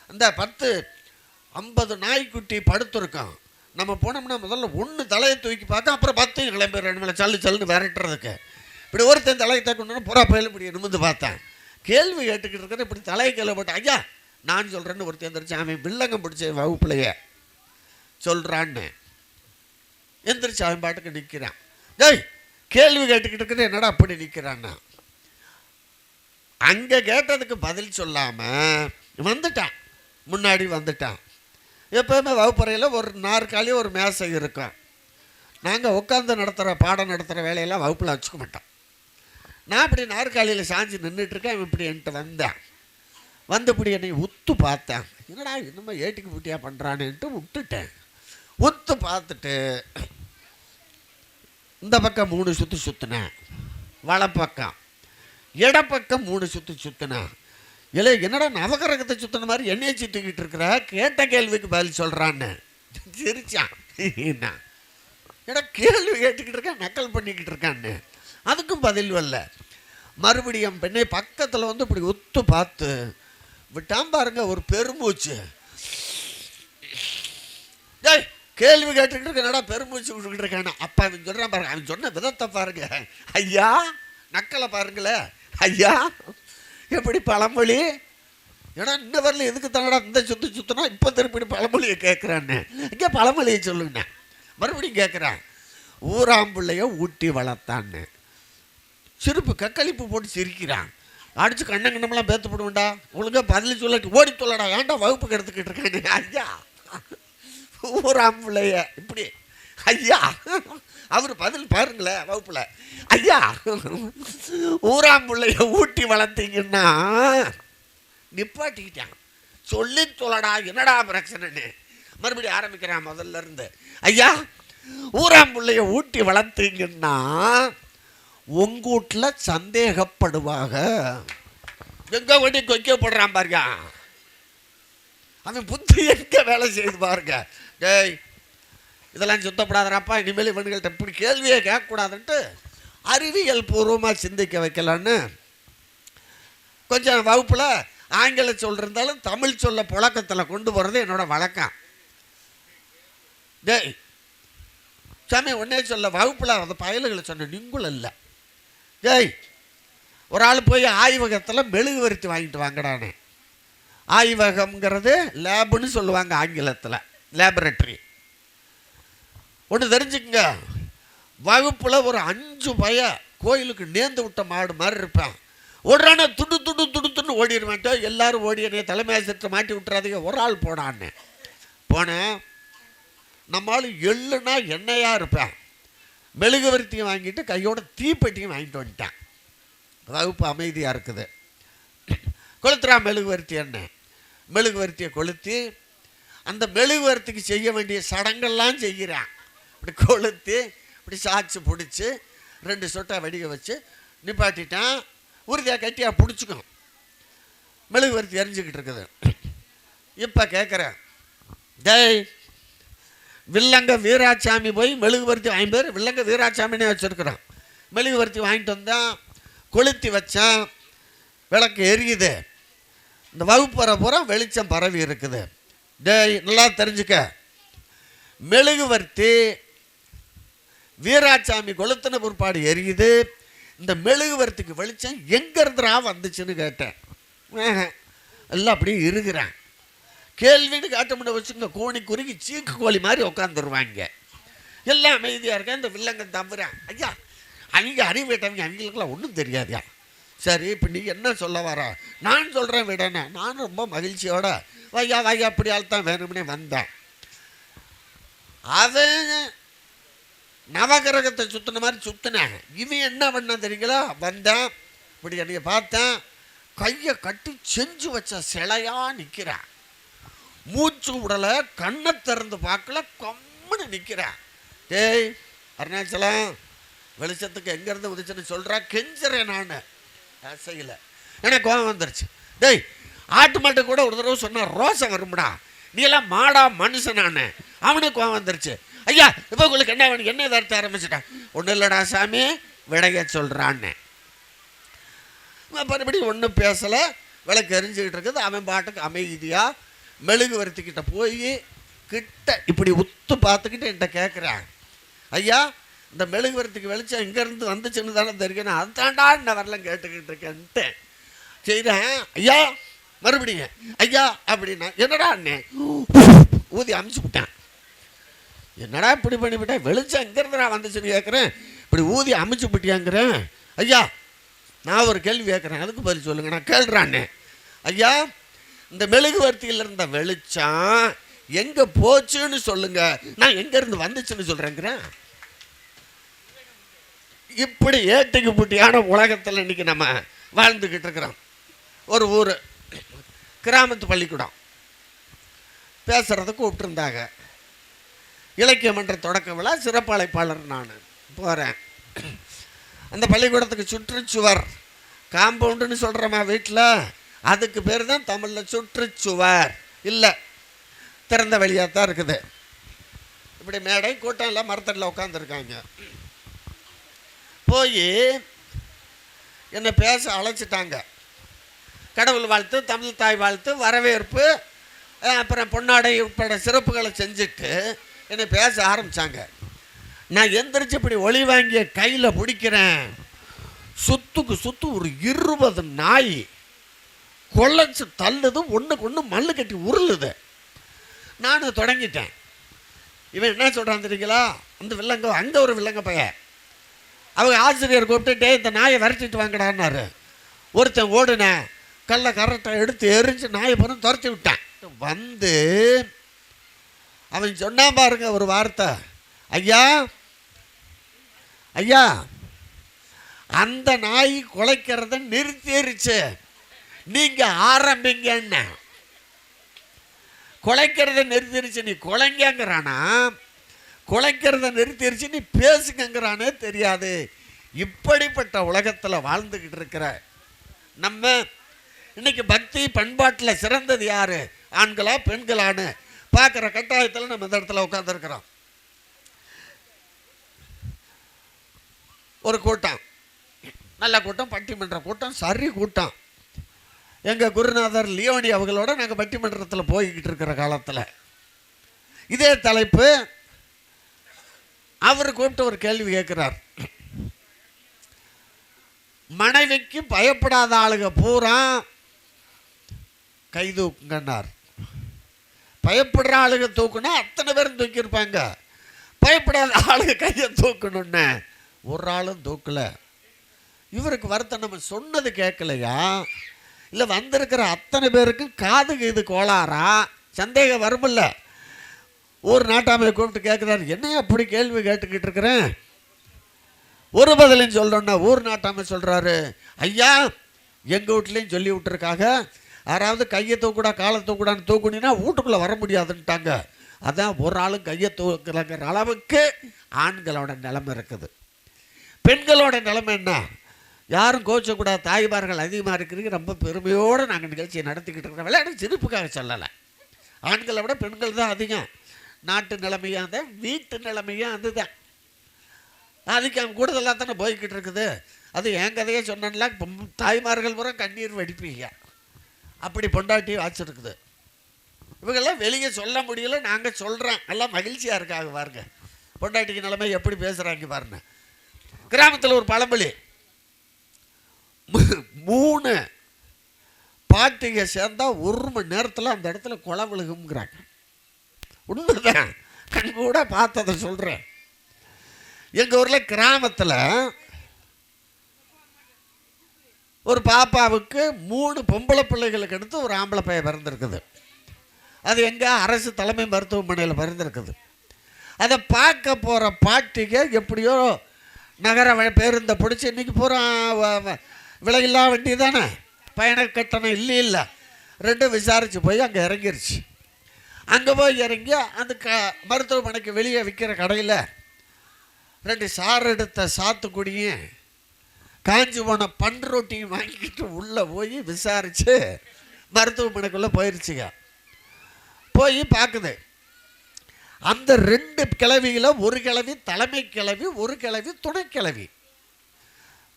அந்த 10-50 நாய்க்குட்டி படுத்துருக்கான். நம்ம போனோம்னா முதல்ல 1 தலையை தூக்கி பார்த்தா அப்புறம் 10 கிளம்பி 2 மேலே சல்லுன்னு விரட்டுறதுக்கு. இப்படி ஒருத்தன் தலையை தக்கணுன்னு புறா பயில இப்படி நிமிந்து பார்த்தேன். கேள்வி கேட்டுக்கிட்டு இருக்கிற இப்படி தலையை கேள்வி போட்டேன். ஐயா நான் சொல்கிறேன்னு ஒருத்தன் எந்திரிச்சு அவன் வில்லங்கம் பிடிச்ச வகுப்புலையே சொல்கிறான்னு எந்திரிச்சு அவன் பாட்டுக்கு நிற்கிறான். டேய் கேள்வி கேட்டுக்கிட்டு இருக்கிற என்னடா அப்படி நிற்கிறான்னா, அங்கே கேட்டதுக்கு பதில் சொல்லாமல் வந்துட்டான். முன்னாடி வந்துட்டான். எப்போவுமே வகுப்பறையில் ஒரு நாற்காலி ஒரு மேசை இருக்கும். நாங்கள் உட்காந்து பாடம் நடத்துகிற வேலையெல்லாம் வகுப்பில் வச்சுக்க மாட்டோம். நான் இப்படி நாற்காலியில் சாஞ்சி நின்றுட்டுருக்கேன். அவன் இப்படி என்கிட்ட வந்தேன். வந்து இப்படி என்னை உத்து பார்த்தேன். என்னடா இன்னும் ஏட்டுக்கு பூட்டியாக பண்ணுறான்னுட்டு விட்டுட்டேன். உத்து பார்த்துட்டு இந்த பக்கம் 3 சுற்று சுற்றினேன், வலப்பக்கம் இடப்பக்கம் 3 சுற்று சுற்றினேன். இல்லை என்னடா நவகிரகத்தை சுற்றின மாதிரி என்னையை சுற்றிக்கிட்டு இருக்கிற, கேட்ட கேள்விக்கு பதில் சொல்கிறான்னு சிரிச்சான். என்ன ஏடா கேள்வி கேட்டுக்கிட்டு இருக்கேன், நக்கல் பண்ணிக்கிட்டு இருக்கான்னு. அதுக்கும் பதில் வரல. மறுபடியும் பெண்ணை பக்கத்தில் வந்து இப்படி உத்து பார்த்து விட்டான் பாருங்க ஒரு பெருமூச்சு. டேய் கேள்வி கேட்டுக்கிட்டு இருக்க என்னடா பெருமூச்சு விட்டுக்கிட்டு இருக்கானே. அப்போ அவன் சொல்கிறான் பாருங்க, அவன் சொன்ன விதத்தை பாருங்க. ஐயா நக்கலை பாருங்களே. ஐயா எப்படி பழமொழி ஏன்னா இன்ன வரல எதுக்கு தானடா இந்த சுற்றினா இப்போ திருப்பி பழமொழியை கேட்குறான்னு. இங்கே பழமொழியை சொல்லுங்கண்ணே. மறுபடியும் கேட்குறான், ஊராம்பிள்ளைய ஊட்டி வளர்த்தான்னு. சிரிப்பு கக்களிப்பு போட்டு சிரிக்கிறான். அடித்து கண்ணங்கண்ணமெல்லாம் பேத்து போடுவேன்டா. ஒழுங்காக பதில் சொல்லிட்டு ஓடி சொல்லடா, ஏன்டா வகுப்புக்கு எடுத்துக்கிட்டு இருக்கானே. ஐயா ஊராம்பிள்ளைய இப்படி ஐயா அவர் பதில் பாருங்களேன் வகுப்பில். ஐயா ஊராம்பிள்ளைய ஊட்டி வளர்த்தீங்கன்னா நிப்பாட்டிக்கிட்டான். சொல்லி சொல்லடா என்னடா பிரச்சனைன்னு மறுபடியும் ஆரம்பிக்கிறான் முதல்ல இருந்து. ஐயா ஊராம்பிள்ளைய ஊட்டி வளர்த்தீங்கன்னா உங்க வீட்டில் சந்தேகப்படுவாங்க. எங்க ஓடி கொய்க்க போடுறான் பாருங்க. அவன் புத்தி எங்க வேலை செய்து பாருங்க. டேய் இதெல்லாம் சுத்தப்படாதராப்பா, இனிமேல் இவனுங்கள்ட்ட இப்படி கேள்வியே கேட்கக்கூடாதுன்ட்டு அறிவியல் பூர்வமாக சிந்திக்க வைக்கலான்னு கொஞ்சம் வகுப்பில் ஆங்கில சொல் இருந்தாலும் தமிழ் சொல்ல புழக்கத்தில் கொண்டு போகிறது என்னோட வழக்கம். டேய் சாமி ஒன்னே சொல்ல வகுப்பில் அந்த பயல்களை சொன்ன நீங்களும் இல்லை. டேய் ஒரு ஆள் போய் ஆய்வகத்தில் மெழுகுவர்த்தி வாங்கிட்டு வாங்கடானே. ஆய்வகம்ங்கிறது லேபுன்னு சொல்லுவாங்க ஆங்கிலத்தில், லேபரட்டரி. ஒன்று தெரிஞ்சுக்கங்க, வகுப்பில் ஒரு 5 பய கோயிலுக்கு நேர்ந்து விட்ட மாடு மாதிரி இருப்பேன். ஓடுறானே துடு துடு துடுத்துன்னு ஓடிடுவேன்ட்டோ. எல்லாரும் ஓடி என்னைய தலைமை ஆசிரியத்தை மாட்டி விட்டுறாதீங்க, ஒரு ஆள் போனான்னு போனேன். நம்மளால் எள்ளுனா எண்ணெயாக இருப்பேன். மெழுகுவர்த்தியும் வாங்கிட்டு கையோட தீப்பெட்டியும் வாங்கிட்டு வந்துட்டேன். வகுப்பு அமைதியாக இருக்குது. கொளுத்துறா மெழுகுவர்த்தி எண்ணெய். மெழுகுவர்த்தியை கொளுத்தி அந்த மெழுகுவர்த்திக்கு செய்ய வேண்டிய சடங்கெல்லாம் செய்கிறான். இப்படி கொளுத்தி இப்படி சாய்ச்சி பிடிச்சி 2 சொட்டை வடிக வச்சு நிப்பாட்டிட்டான். உறுதியாக கட்டியாக பிடிச்சிக்கும். மெழுகுவர்த்தி எரிஞ்சுக்கிட்டு இருக்குது. இப்போ கேட்குறேன், டேய் வில்லங்க வீராசாமி போய் மெழுகுவர்த்தி வாங்கி பேர் வில்லங்க வீராசாமினே வச்சுருக்குறான். மெழுகுவர்த்தி வாங்கிட்டு வந்தான், கொளுத்தி வச்சான், விளக்கு எரியுது. இந்த வகுப்பறை பூரா வெளிச்சம் பரவி இருக்குது. டேய் நல்லா தெரிஞ்சுக்க, மெழுகுவர்த்தி வீராசாமி கொளுத்தின பிற்பாடு எரியுது. இந்த மெழுகுவர்த்திக்கு வெளிச்சம் எங்கேருந்துரா வந்துச்சுன்னு கேட்டேன். எல்லாம் அப்படியே இருக்கிறான். கேள்வின்னு காட்ட முடிய வச்சுங்க, கோணி குறுகி சீக்கு கோழி மாதிரி உட்காந்துருவாங்க. எல்லாம் அமைதியாக இருக்கேன். இந்த வில்லங்க தம்புறான். ஐயா அவங்க அறிவிட்டவங்க, அவங்களுக்கெல்லாம் ஒன்றும் தெரியாதுயா. சரி இப்போ நீ என்ன சொல்ல வர? நான் சொல்கிறேன் விடனே. நான் ரொம்ப மகிழ்ச்சியோட வையா வையா அப்படி ஆள் தான் வேணும்னே வந்தேன். அவன் நவகிரகத்தை சுற்றின மாதிரி சுற்றினேன். இவன் என்ன பண்ண தெரியுங்களா? வந்தேன், இப்படி என்னைய பார்த்தேன், கையை கட்டி செஞ்சு வச்ச சிலையாக நிற்கிறான். மூச்சு விடலை, கண்ணை திறந்து பார்க்கல, கம்முன்னு நிற்கிறான். டேய் அருணாச்சலம் வெளிச்சத்துக்கு எங்கேருந்து உதிச்சுன்னு சொல்கிறா. கெஞ்சுறேன் நான் செய்யலை. எனக்கு கோபம் வந்துருச்சு. டேய் ஆட்டு மாட்டு கூட ஒரு தடவை சொன்னால் ரோசம் வரும்டா, நீ எல்லாம் மாடா மனுஷனானு. அவனுக்கு கோபம் வந்துருச்சு. ஐயா இப்போ உங்களுக்கு என்ன வேணும்? என்ன தரத்த ஆரம்பிச்சிட்டான். ஒன்றும் இல்லைடா சாமி விடைய சொல்கிறான்னு. மறுபடியும் ஒன்றும் பேசலை. விளக்கு எரிஞ்சுக்கிட்டு இருக்குது. அவன் பாட்டுக்கு அமைதியாக மெழுகுவர்த்திக்கிட்ட போய் கிட்ட இப்படி உத்து பார்த்துக்கிட்டு என்கிட்ட கேட்குறான், ஐயா இந்த மெழுகுவர்த்திக்கு வெளிச்சம் எங்கேருந்து வந்துச்சுன்னு தானே தெரியும். அதுதான்டா என்ன வரலாம் கேட்டுக்கிட்டு இருக்கேன்ட்டு செய்கிறேன். ஐயா மறுபடியும் ஐயா அப்படின்னா என்னடா அண்ணே ஊதி அமுச்சு விட்டேன். என்னடா இப்படி பண்ணிவிட்டேன்? வெளிச்சம் எங்கேருந்துடா வந்துச்சுன்னு கேட்குறேன். இப்படி ஊதி அமுச்சு விட்டியாங்கிறேன். ஐயா நான் ஒரு கேள்வி கேட்குறேன், அதுக்கு பதில் சொல்லுங்க. நான் கேள்றானே. ஐயா இந்த மெழுகுவர்த்தியில் இருந்த வெளிச்சம் எங்கே போச்சுன்னு சொல்லுங்க, நான் எங்கேருந்து வந்துச்சுன்னு சொல்கிறேங்கிறேன். இப்படி ஏட்டைக்கு புட்டியான உலகத்தில் இன்றைக்கி நம்ம வாழ்ந்துக்கிட்டு இருக்கிறோம். ஒரு ஊர் கிராமத்து பள்ளிக்கூடம் பேசுகிறதுக்கு கூப்பிட்டுருந்தாங்க. இலக்கிய மன்ற தொடக்க விழா, சிறப்பு அழைப்பாளர் நான் போகிறேன். அந்த பள்ளிக்கூடத்துக்கு சுற்றுச்சுவர், காம்பவுண்டுன்னு சொல்கிறோமா வீட்டில், அதுக்கு பேர் தான் தமிழில் சுற்றுச்சுவர் இல்லை, திறந்த வழியாக தான் இருக்குது. இப்படி மேடை கூட்டம் எல்லாம் மரத்தடியில் உட்காந்துருக்காங்க. போய் என்னை பேச அழைச்சிட்டாங்க. கடவுள் வாழ்த்து, தமிழ் தாய் வாழ்த்து, வரவேற்பு, அப்புறம் பொன்னாடை உட்பட சிறப்புகளை செஞ்சுட்டு என்னை பேச ஆரம்பித்தாங்க. நான் எந்திரிச்சு இப்படி ஒளி வாங்கிய கையில் பிடிக்கிறேன். சுத்துக்கு சுத்து ஒரு 20 நாய் கொள்ளைச்சு தள்ளுது, ஒன்றுக்கு ஒன்று மல்லு கட்டி உருளுது. நான் தொடங்கிட்டேன். இவன் என்ன சொல்கிறான் தெரியுங்களா? அந்த வில்லங்க அங்கே ஒரு வில்லங்க பையன், அவங்க ஆசிரியர் கூப்பிட்டுட்டே இந்த நாயை விரட்டிட்டு வாங்கடான்னாரு. ஒருத்தன் ஓடுனேன், கல்லை கரெக்டாக எடுத்து எரிஞ்சு நாயை பிறகு துரத்தி விட்டேன். வந்து அவன் சொன்னான் பாருங்க ஒரு வார்த்தை, ஐயா ஐயா அந்த நாய் குலைக்கிறத நிறுத்திருச்சு, நீங்க ஆரம்பிங்கன்ன. குலைக்கிறத நிறுத்திருச்சு, நீ குலைங்கிறானா? குலைக்கிறத நிறுத்திருச்சு, நீ பேசுங்கிறானே தெரியாது. இப்படிப்பட்ட உலகத்தில் வாழ்ந்துக்கிட்டு இருக்கிற நம்ம இன்னைக்கு பக்தி பண்பாட்டில் சிறந்தது யாரு, ஆண்களா பெண்களான்னு பார்க்குற கட்டாயத்தில் நம்ம இந்த இடத்துல உட்காந்துருக்கிறோம். ஒரு கூட்டம், நல்ல கூட்டம், பட்டிமன்ற கூட்டம், சரி கூட்டம். எங்கள் குருநாதர் லியோனி அவங்களோட நாங்கள் பட்டிமன்றத்தில் போய்கிட்டு இருக்கிற காலத்தில் இதே தலைப்பு. அவர் கூப்பிட்டு ஒரு கேள்வி கேட்குறார். மனைவிக்கு பயப்படாத ஆளுங்க பூரா கை தூக்குங்கன்னார். பயப்படுற ஆளுங்க தூக்குனா அத்தனை பேரும் தூக்கியிருப்பாங்க. பயப்படாத ஆளுங்க கையை தூக்கணுன்னு ஒரு ஆளும் தூக்கலை. இவருக்கு வருத்தம், நம்ம சொன்னது கேட்கலையா, இல்லை வந்திருக்கிற அத்தனை பேருக்கும் காதுக்கு இது கோளாரா, சந்தேகம் வருமில்ல. ஒரு நாட்டாமையை கூப்பிட்டு கேட்குறாரு, என்ன அப்படி கேள்வி கேட்டுக்கிட்டு இருக்கிறேன், ஒரு பதிலையும் சொல்கிறோன்னா ஊர் நாட்டாமை சொல்கிறாரு, ஐயா எங்கள் வீட்லேயும் சொல்லி விட்டுருக்காங்க, யாராவது கையை தூக்கூடா காலை தூக்கூடான்னு தூக்குனீங்கன்னா வீட்டுக்குள்ளே வர முடியாதுன்ட்டாங்க. அதான் ஒரு ஆளும் கையை தூக்குறங்கிற அளவுக்கு ஆண்களோட நிலைமை இருக்குது. பெண்களோட நிலைமை என்ன, யாரும் கோச்சக்கூடாது, தாய்மார்கள் அதிகமாக இருக்கிறீங்க, ரொம்ப பெருமையோடு நாங்கள் நிகழ்ச்சியை நடத்திக்கிட்டு இருக்கிறோம். விளையாட்டு சிரிப்புக்காக சொல்லலை. ஆண்களை விட பெண்கள் தான் அதிகம். நாட்டு நிலைமையாக தான், வீட்டு நிலைமையாக அதுதான். அதுக்கு அவங்க கூடுதலாக தானே போய்கிட்டு இருக்குது. அது என் கதையே சொன்னா தாய்மார்கள் பூரா கண்ணீர் வடிப்பீங்க. அப்படி பொண்டாட்டி வாச்சிருக்குது. இவங்கெல்லாம் வெளியே சொல்ல முடியல, நாங்கள் சொல்கிறோம், எல்லாம் மகிழ்ச்சியாக இருக்காங்க. பாருங்க பொண்டாட்டிக்கு நிலைமை எப்படி பேசுகிறாங்க பாருங்க. கிராமத்தில் ஒரு பழமொழி, 3 பாட்டிகை சேர்ந்தா 1 மணி நேரத்தில் அந்த இடத்துல கொலை விழுகுங்கிறாங்க. உண்மைதான், கண் கூட பார்த்ததை சொல்கிறேன். எங்கள் ஊரில் கிராமத்தில் ஒரு பாப்பாவுக்கு 3 பொம்பளை பிள்ளைகளுக்கு எடுத்து ஒரு ஆம்பளை பையன் பிறந்திருக்குது. அது எங்கே அரசு தலைமை மருத்துவமனையில் பிறந்திருக்குது. அதை பார்க்க போகிற பாட்டிகை எப்படியோ நகர பேருந்தை பிடிச்சி, இன்றைக்கி பூரா விலையில்லா வண்டி தானே, பயண கட்டணம் இல்லை 2 விசாரித்து போய் அங்கே இறங்கிருச்சு. அங்கே போய் இறங்கி அந்த மருத்துவமனைக்கு வெளியே விற்கிற கடையில் 2 சாறு எடுத்த சாத்துக்குடியும் காஞ்சி போன பன்ருட்டியும் வாங்கிக்கிட்டு உள்ளே போய் விசாரித்து மருத்துவமனைக்குள்ளே போயிடுச்சுங்க. போய் பார்க்குது, அந்த 2 கிழவியில் ஒரு கிழவி தலைமை கிழவி, ஒரு கிழவி துணைக்கிழவி.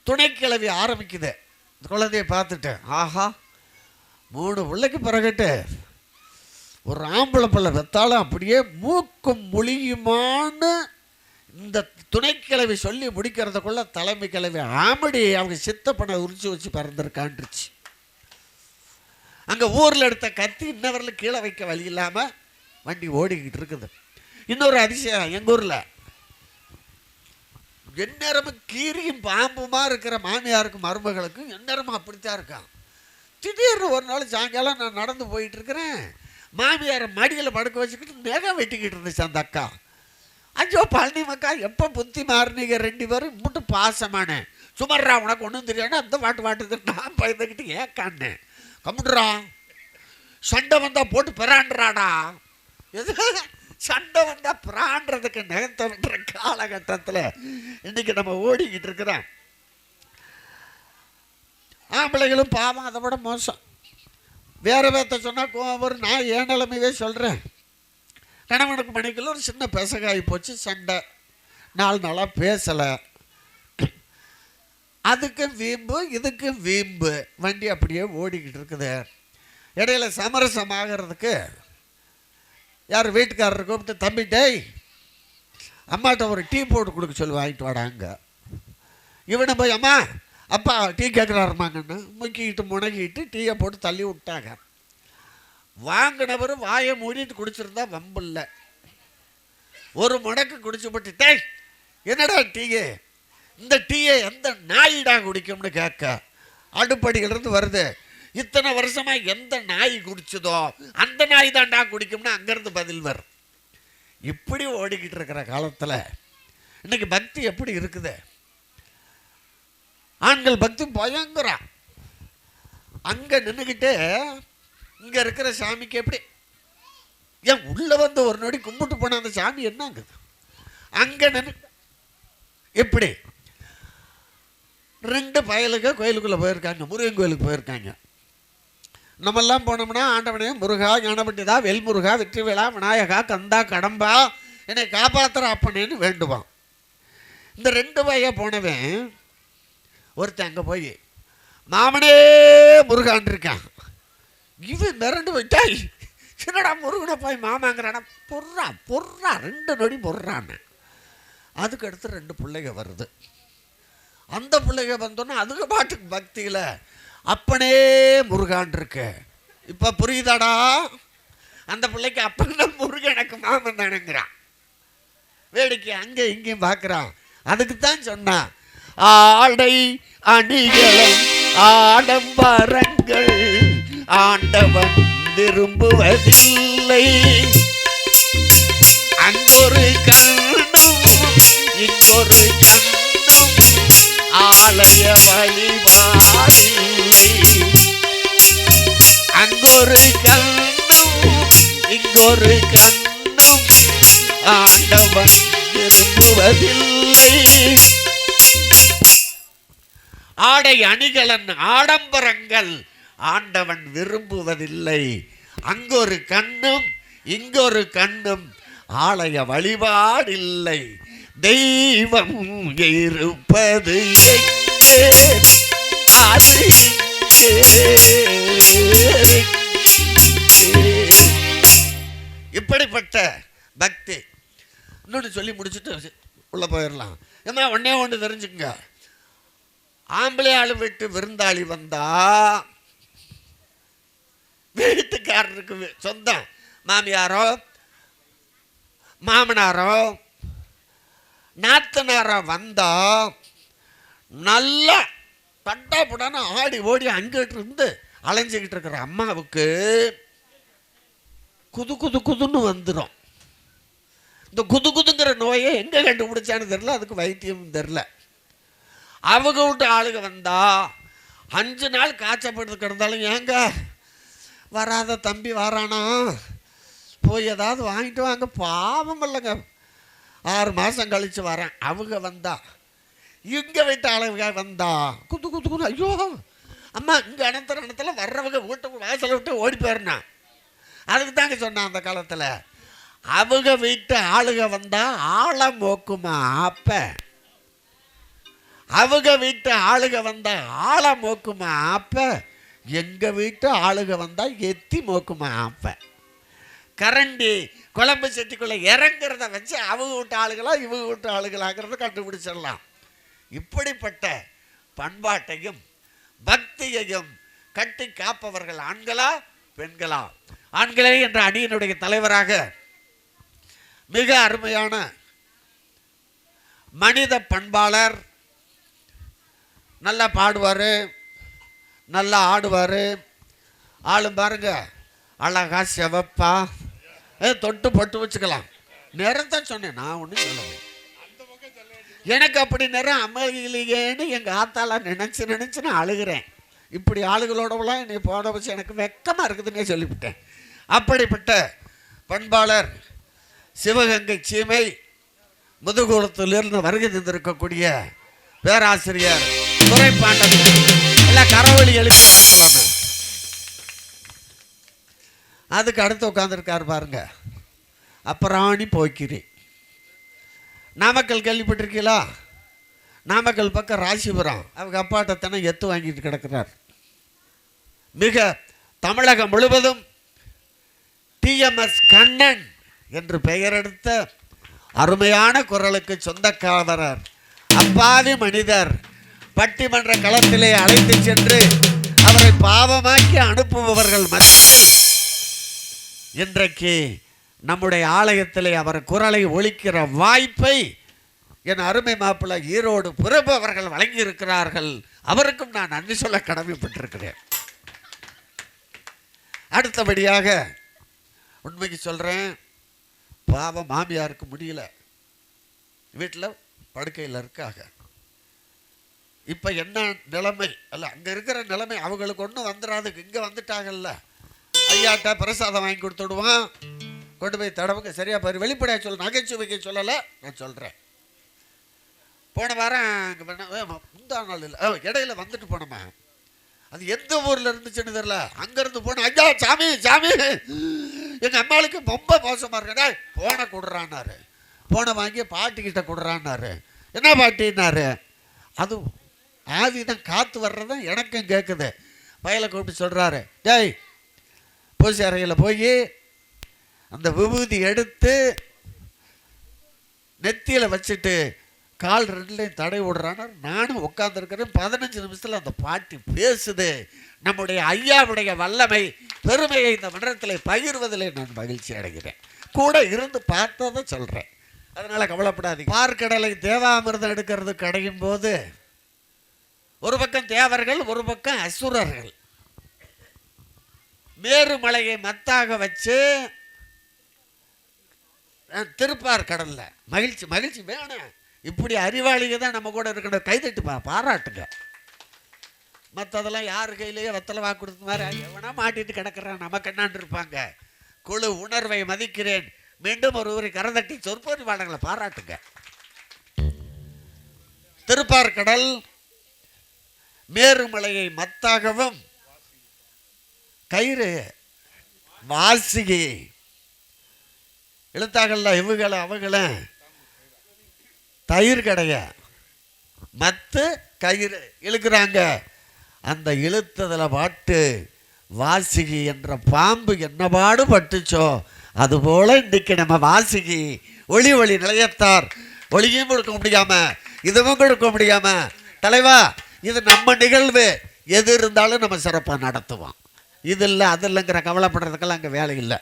துணைக்கிழவி ஆரம்பிக்குது குழந்தைய பார்த்துட்டு, ஆஹா 3 பிள்ளைக்கு பிறகுட்டு ஒரு ஆம்பளை பிள்ளை வெத்தாலும் அப்படியே மூக்கும் மொழியுமான்னு இந்த துணைக்கிழவி சொல்லி முடிக்கிறதுக்குள்ள தலைமை கிழவி ஆமடி அவங்க சித்தப்பனை உரிச்சு வச்சு பறந்துருக்கான்ருச்சு. அங்கே ஊரில் எடுத்த கத்தி இன்னவரில் கீழே வைக்க வழி இல்லாமல் வண்டி ஓடிக்கிட்டு இருக்குது. இன்னொரு அதிசயம், எங்கள் ஊரில் எந்நேரமும் கீரியும் பாம்புமா இருக்கிற மாமியாருக்கும் மருமகளுக்கும் எந்நேரமும் அப்படித்தான் இருக்கான். திடீர்னு ஒரு நாள் சாயங்காலம் நான் நடந்து போயிட்டு இருக்கிறேன், மாமியாரை மடியில் படுக்க வச்சுக்கிட்டு நெகம் வெட்டிக்கிட்டு இருந்துச்சு அந்த அக்கா. ஐயோ பழனி மக்கா, எப்போ புத்தி மாறினீங்க 2 பேரும் முட்டு பாசமான, சுமர்றா உனக்கு ஒன்றும் தெரியாது அந்த வாட்டுது. நான் பயந்துக்கிட்டு ஏக்கான்னு கம்முடுறா, சண்டை வந்தால் போட்டு பிராண்டுறாடா. எது சண்டை வந்தால் பிராண்டுறதுக்கு நகர்த்தன்ற காலகட்டத்தில் இன்றைக்கி நம்ம ஓடிக்கிட்டு இருக்கிறோம். ஆம்பளைகளும் பாவம் அதை விட மோசம். வேறு பேர்த்த சொன்னால் கோவம். நான் ஏன் நிலைமையே சொல்கிறேன். கணவனுக்கு மணிக்குள்ள ஒரு சின்ன பெசகாயி போச்சு, சண்டை, 4 நாளாக பேசலை. அதுக்கும் வீம்பு இதுக்கும் வீம்பு, வண்டி அப்படியே ஓடிக்கிட்டு இருக்குது. இடையில சமரசமாகிறதுக்கு யார் வீட்டுக்காரர் கூப்பிட்டு, தம்பி டேய் அம்மாட்ட ஒரு டீ போட்டு கொடுக்க சொல்லி வாங்கிட்டு வாடாங்க. இவனை போய் அம்மா அப்பா டீ கேட்குறாருமாங்கன்னு முக்கிட்டு முனகிட்டு டீயை போட்டு தள்ளி விட்டாங்க. வாங்கினவர் வாயை மூடிட்டு குடிச்சிருந்தா வம்பு இல்லை. ஒரு முடக்கு குடிச்சு போட்டு, டேய் என்னடா டீயே, இந்த டீயை எந்த நாயிடா குடிக்கும்னு கேட்க அடுப்படியிலிருந்து வருது. இத்தனை வருஷமாக எந்த நாய் குடிச்சதோ அந்த நாய் தான்டா குடிக்கும்னு அங்கேருந்து பதில் வரும். இப்படி ஓடிக்கிட்டு இருக்கிற காலத்தில் இன்னைக்கு பக்தி எப்படி இருக்குது? ஆண்கள் பக்தி பயங்கரம். அங்கே நின்றுக்கிட்டு இங்கே இருக்கிற சாமிக்கு எப்படி ஏன் உள்ளே வந்து ஒரு நொடி கும்பிட்டு போன அந்த சாமி என்னங்குது? அங்கே நின்று எப்படி 2 பயலுக்கு கோயிலுக்குள்ளே போயிருக்காங்க, முருகன் கோயிலுக்கு போயிருக்காங்க. நம்மெல்லாம் போனோம்னா ஆண்டவனே முருகா, ஞானபண்டிதா, வெல்முருகா, வெற்றிவேலா, விநாயகா, கந்தா, கடம்பா, என்னை காப்பாற்றுற அப்பனேன்னு வேண்டுவான். இந்த 2 வய போனவன் ஒருத்தன் அங்கே போய் மாமனே முருகான் இருக்கான். இவன் மிரண்டு போயிட்டாய், என்னடா முருகனை போய் மாமாங்கிறானா, பொர்றா 2 நொடி பொர்றான்னு. அதுக்கு அடுத்து 2 பிள்ளைங்க வருது. அந்த பிள்ளைங்க வந்தோன்னா அதுக்கு பாட்டுக்கு பக்தியில் அப்பனே முருகான் இருக்கு. இப்போ புரியுதாடா? அந்த பிள்ளைக்கு அப்பன்னா முருகன் எனக்கு மாமன் தானுங்கிறான். வேடிக்கை அங்கே இங்கேயும் பார்க்குறான். அதுக்கு தான் சொன்னான், ஆடை அணிகளும் ஆடம்பரங்கள் ஆண்டவன் விரும்புவதில்லை, அங்கொரு கண்ணும் இங்கொரு கண்ணும் ஆலய வழிபாடில்லை, அங்கொரு கண்ணும் இங்கொரு கண்ணும் ஆண்டவன் விரும்புவதில்லை. ஆடை அணிகளன் ஆடம்பரங்கள் ஆண்டவன் விரும்புவதில்லை, அங்கொரு கண்ணும் இங்கொரு கண்ணும் ஆலய வழிபாடில்லை, தெய்வம் இருப்பது எங்கே, அது இப்படிப்பட்ட பக்தி. இன்னொன்று சொல்லி முடிச்சுட்டு உள்ள போயிடலாம். ஏமா ஒன்று தெரிஞ்சுங்க, ஆம்பளை ஆளு வீட்டு விருந்தாளி வந்தா வீட்டுக்காரருக்கு சொந்தம் மாமியாரோ மாமனாரோ நாத்தனாரோ வந்தா நல்லா பட்டாப்புடான ஆடி ஓடி அங்கிட்டு இருந்து அலைஞ்சிக்கிட்டு இருக்கிற அம்மாவுக்கு குது குது குதுன்னு வந்துடும். இந்த குது குதுங்கிற நோயை எங்கே கண்டுபிடிச்சான்னு தெரில, அதுக்கு வைத்தியம் தெரில. அவங்க விட்டு ஆளுங்க வந்தா 5 நாள் காய்ச்சப்பட்டு கிடந்தாலும், ஏங்க வராத தம்பி வரானா, போய் ஏதாவது வாங்கிட்டு வாங்க, பாவம் இல்லைங்க, 6 மாதம் கழித்து வரேன். அவங்க வந்தா இங்கே வீட்டு ஆளுங்க வந்தா குத்து குத்து குத்து, ஐயோ அம்மா இங்கே அனந்தத்தில் வர்றவங்க வீட்டு வாசலை விட்டு ஓடி போயிடனா. அதுக்கு தாங்க சொன்னான் அந்த காலத்தில், அவங்க வீட்டு ஆளுக வந்தா ஆழ மோக்குமா அப்ப, அவங்க வீட்டு ஆளுக வந்தா ஆழ மோக்குமா அப்ப, எங்க வீட்டு ஆளுக வந்தா எத்தி மோக்குமா அப்ப. கரண்டி குழம்பு சட்டிக்குள்ள இறங்குறத வச்சு அவங்க வீட்டு ஆளுகளா இவங்க வீட்டு ஆளுகளாங்கிறத கண்டுபிடிச்சிடலாம். இப்படிப்பட்ட பண்பாட்டையும் பக்தியையும் கட்டி காப்பவர்கள் ஆண்களா பெண்களா? ஆண்களே என்ற அணியினுடைய தலைவராக மிக அருமையான மனித பண்பாளர், நல்லா பாடுவார், நல்லா ஆடுவார், ஆளும் பாருங்க அழகா செவப்பா, தொட்டு பட்டு வச்சுக்கலாம். நிறத்தான் சொன்னேன், நான் ஒன்றும் சொல்லலை. எனக்கு அப்படி நிறம் அமையலையேன்னு எங்கள் ஆத்தால நினச்சி நான் அழுகிறேன். இப்படி ஆளுகளோடவெல்லாம் என்னை போட வச்சு எனக்கு வெக்கமாக இருக்குதுன்னே சொல்லிவிட்டேன். அப்படிப்பட்ட பண்பாளர் சிவகங்கை சீமை முதுகுளத்திலிருந்து வருகை தந்திருக்கக்கூடிய பேராசிரியர் துரைப்பாண்டன் எல்லாம் கரவொலி எழுதி பார்க்கலாமே. அதுக்கு அடுத்து உட்காந்துருக்காரு பாருங்க, அப்புறாணி போய்க்கிறி. நாமக்கல் கேள்விப்பட்டிருக்கீங்களா? நாமக்கல் பக்கம் ராசிபுரம், அவங்க அப்பாட்ட தானே எத்து வாங்கிட்டு கிடக்கிறார். மிக தமிழகம் முழுவதும் டிஎம்எஸ் கண்ணன் என்று பெயர் எடுத்த அருமையான குரலுக்கு சொந்தக்காரர், அப்பாவி மனிதர் பட்டிமன்ற களத்திலே அழைத்து சென்று அவரை பாவமாக்கி அனுப்புபவர்கள் மத்தியில் இன்றைக்கு நம்முடைய ஆலயத்திலே அவர் குரலை ஒலிக்கிற வாய்ப்பை என் அருமை மாப்பிள்ளை ஈரோடு பிரபு அவர்கள் வழங்கி இருக்கிறார்கள். அவருக்கும் நான் நன்றி சொல்ல கடமைப்பட்டிருக்கிறேன். அடுத்தபடியாக உண்மைக்கு சொல்கிறேன், பாவம் மாமியாருக்கு முடியல, வீட்டில் படுக்கையில் இருக்காங்க. இப்போ என்ன நிலைமை அல்ல, அங்கே இருக்கிற நிலைமை அவங்களுக்கு ஒன்றும் வந்துடாதுக்கு. இங்கே வந்துட்டாங்கல்ல, ஐயாட்ட பிரசாதம் வாங்கி கொடுத்து விடுவான், கொண்டு போய் தடவுங்க, சரியா பாரு, வெளிப்படையாக சொல்ல, நகைச்சுவைக்கு சொல்லலை, நான் சொல்கிறேன். போன வாரம் முந்தா நாள் இல்லை, இடையில வந்துட்டு போனோமா, அது எந்த ஊர்ல இருந்துச்சுன்னு தெரியல. அங்கிருந்து போன ஐயா சாமி சாமி எங்க அம்மாளுக்கு ரொம்ப மோசமா இருக்கா, போனை கொடுறான்னாரு. போனை வாங்கி பாட்டிக்கிட்ட கொடுறான்னாரு. என்ன பாட்டின்னாரு, அது ஆவிதான் காத்து வர்றதான் எனக்கும் கேட்குது. பயலை கூப்பிட்டு சொல்றாரு, டேய் பூசி அறையில் போய் அந்த விபூதி எடுத்து நெத்தியில் வச்சுட்டு கால் ரெண்டுலையும் தடை விடுறான்னு. நானும் உட்காந்துருக்கிறேன். 15 நிமிஷத்தில் அந்த பாட்டி பேசுது. நம்முடைய ஐயாவுடைய வல்லமை பெருமையை இந்த மன்றத்தில் பகிர்வதில் நான் மகிழ்ச்சி அடைகிறேன். கூட இருந்து பார்த்ததை சொல்கிறேன், அதனால் கவலைப்படாதீங்க. பார்க்கடலை தேவாமிர்தம் எடுக்கிறது கிடையும் போது ஒரு பக்கம் தேவர்கள், ஒரு பக்கம் அசுரர்கள். மேருமலையை மத்தாக வச்சு திருப்பார் கடல்ல மகிழ்ச்சி மகிழ்ச்சி வேணும். இப்படி அறிவாளிக தான் நம்ம கூட இருக்கிற. கைதட்டு பாராட்டுங்க. மற்றதெல்லாம் யார் கையிலேயே வெத்தலை வாக்கு கொடுத்த மாதிரி எவனா மாட்டிட்டு கிடக்கிறான், நமக்கு என்னான்னு இருப்பாங்க. குழு உணர்வை மதிக்கிறேன். மீண்டும் ஒருவரை கரதட்டி சொற்பொழிவாளர்களை பாராட்டுங்க. திருப்பார் கடல் மேருமலையை மத்தாகவும் கயிறு வாசிகை இழுத்தாகல இவுகளை அவங்கள தயிர் கடைய மத்து கயிறு இழுக்கிறாங்க. அந்த இழுத்ததில் பாட்டு வாசிகி என்ற பாம்பு என்ன பாடு பட்டுச்சோ அதுபோல இன்றைக்கு நம்ம வாசிகி ஒளி ஒளி நிலையத்தார் ஒளியும் கொடுக்க முடியாம இதுவும் கொடுக்க முடியாம, தலைவா இது நம்ம நிகழ்வு, எது இருந்தாலும் நம்ம சிறப்பாக நடத்துவோம். இது இல்லை அது இல்லைங்கிற கவலைப்படுறதுக்கெல்லாம் அங்கே வேலை இல்லை.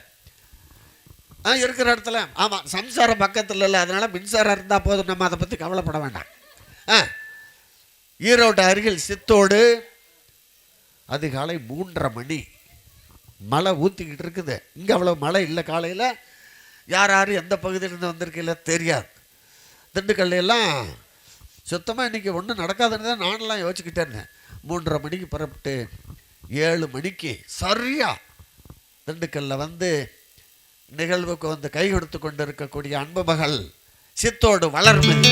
இருக்கிற இடத்துல ஆமாம் சம்சாரம் பக்கத்தில் இல்லை, அதனால் மின்சாரம் இருந்தால் போதும், நம்ம அதை பற்றி கவலைப்பட வேண்டாம். ஈரோடு அருகில் சித்தோடு அதிகாலை 3:30 மணி மழை ஊற்றிக்கிட்டு இருக்குது. இங்கே அவ்வளோ மழை இல்லை. காலையில் யார் யார் எந்த பகுதியிலேருந்து வந்திருக்கீங்கள தெரியாது. திண்டுக்கல்லாம் சுத்தமாக இன்றைக்கி ஒன்றும் நடக்காதுன்னு தான் நானெல்லாம் யோசிச்சுக்கிட்டே இருந்தேன். 3:30 மணிக்கு புறப்பட்டு 7 மணிக்கு சரியாக திண்டுக்கல்ல வந்து நிகழ்வுக்கு வந்து கை கொடுத்து கொண்டு இருக்கக்கூடிய அன்பு மகள் சித்தோடு வளர்மதி.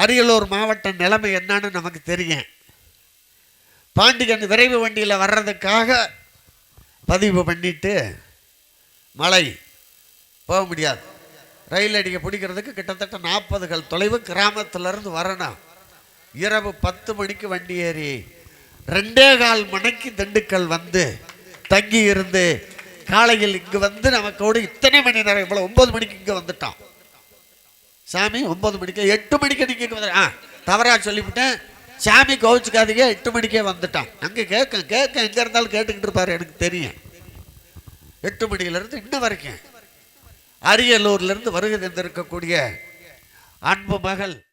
அரியலூர் மாவட்ட நிலைமை என்னன்னு நமக்கு தெரியும். பாண்டிகன் விரைவு வண்டியில் வர்றதுக்காக பதிவு பண்ணிட்டு மழை போக முடியாது. ரயில் அடிக்க பிடிக்கிறதுக்கு கிட்டத்தட்ட 40 கல் தொலைவு கிராமத்திலிருந்து வரணும். இரவு 10 மணிக்கு வண்டி ஏறி 2:15 மணிக்கு திண்டுக்கல் வந்து தங்கி இருந்து காலையில் இங்கு வந்து நமக்கோடு இத்தனை மணி நேரம் இவ்வளோ 9 மணிக்கு இங்கே வந்துட்டோம். சாமி 9 மணிக்கு 8 மணிக்கு நீங்கள் வந்து தவறாக சொல்லிவிட்டேன். சாமி கோவிச்சுக்காதீங்க, 8 மணிக்கே வந்துட்டான். அங்கே கேட்க எங்கே இருந்தாலும் கேட்டுக்கிட்டு இருப்பார், எனக்கு தெரியும். 8 மணியிலேருந்து இன்னும் வரைக்கும் அரியலூர்லேருந்து வருகை தந்திருக்கக்கூடிய அன்பு மகள்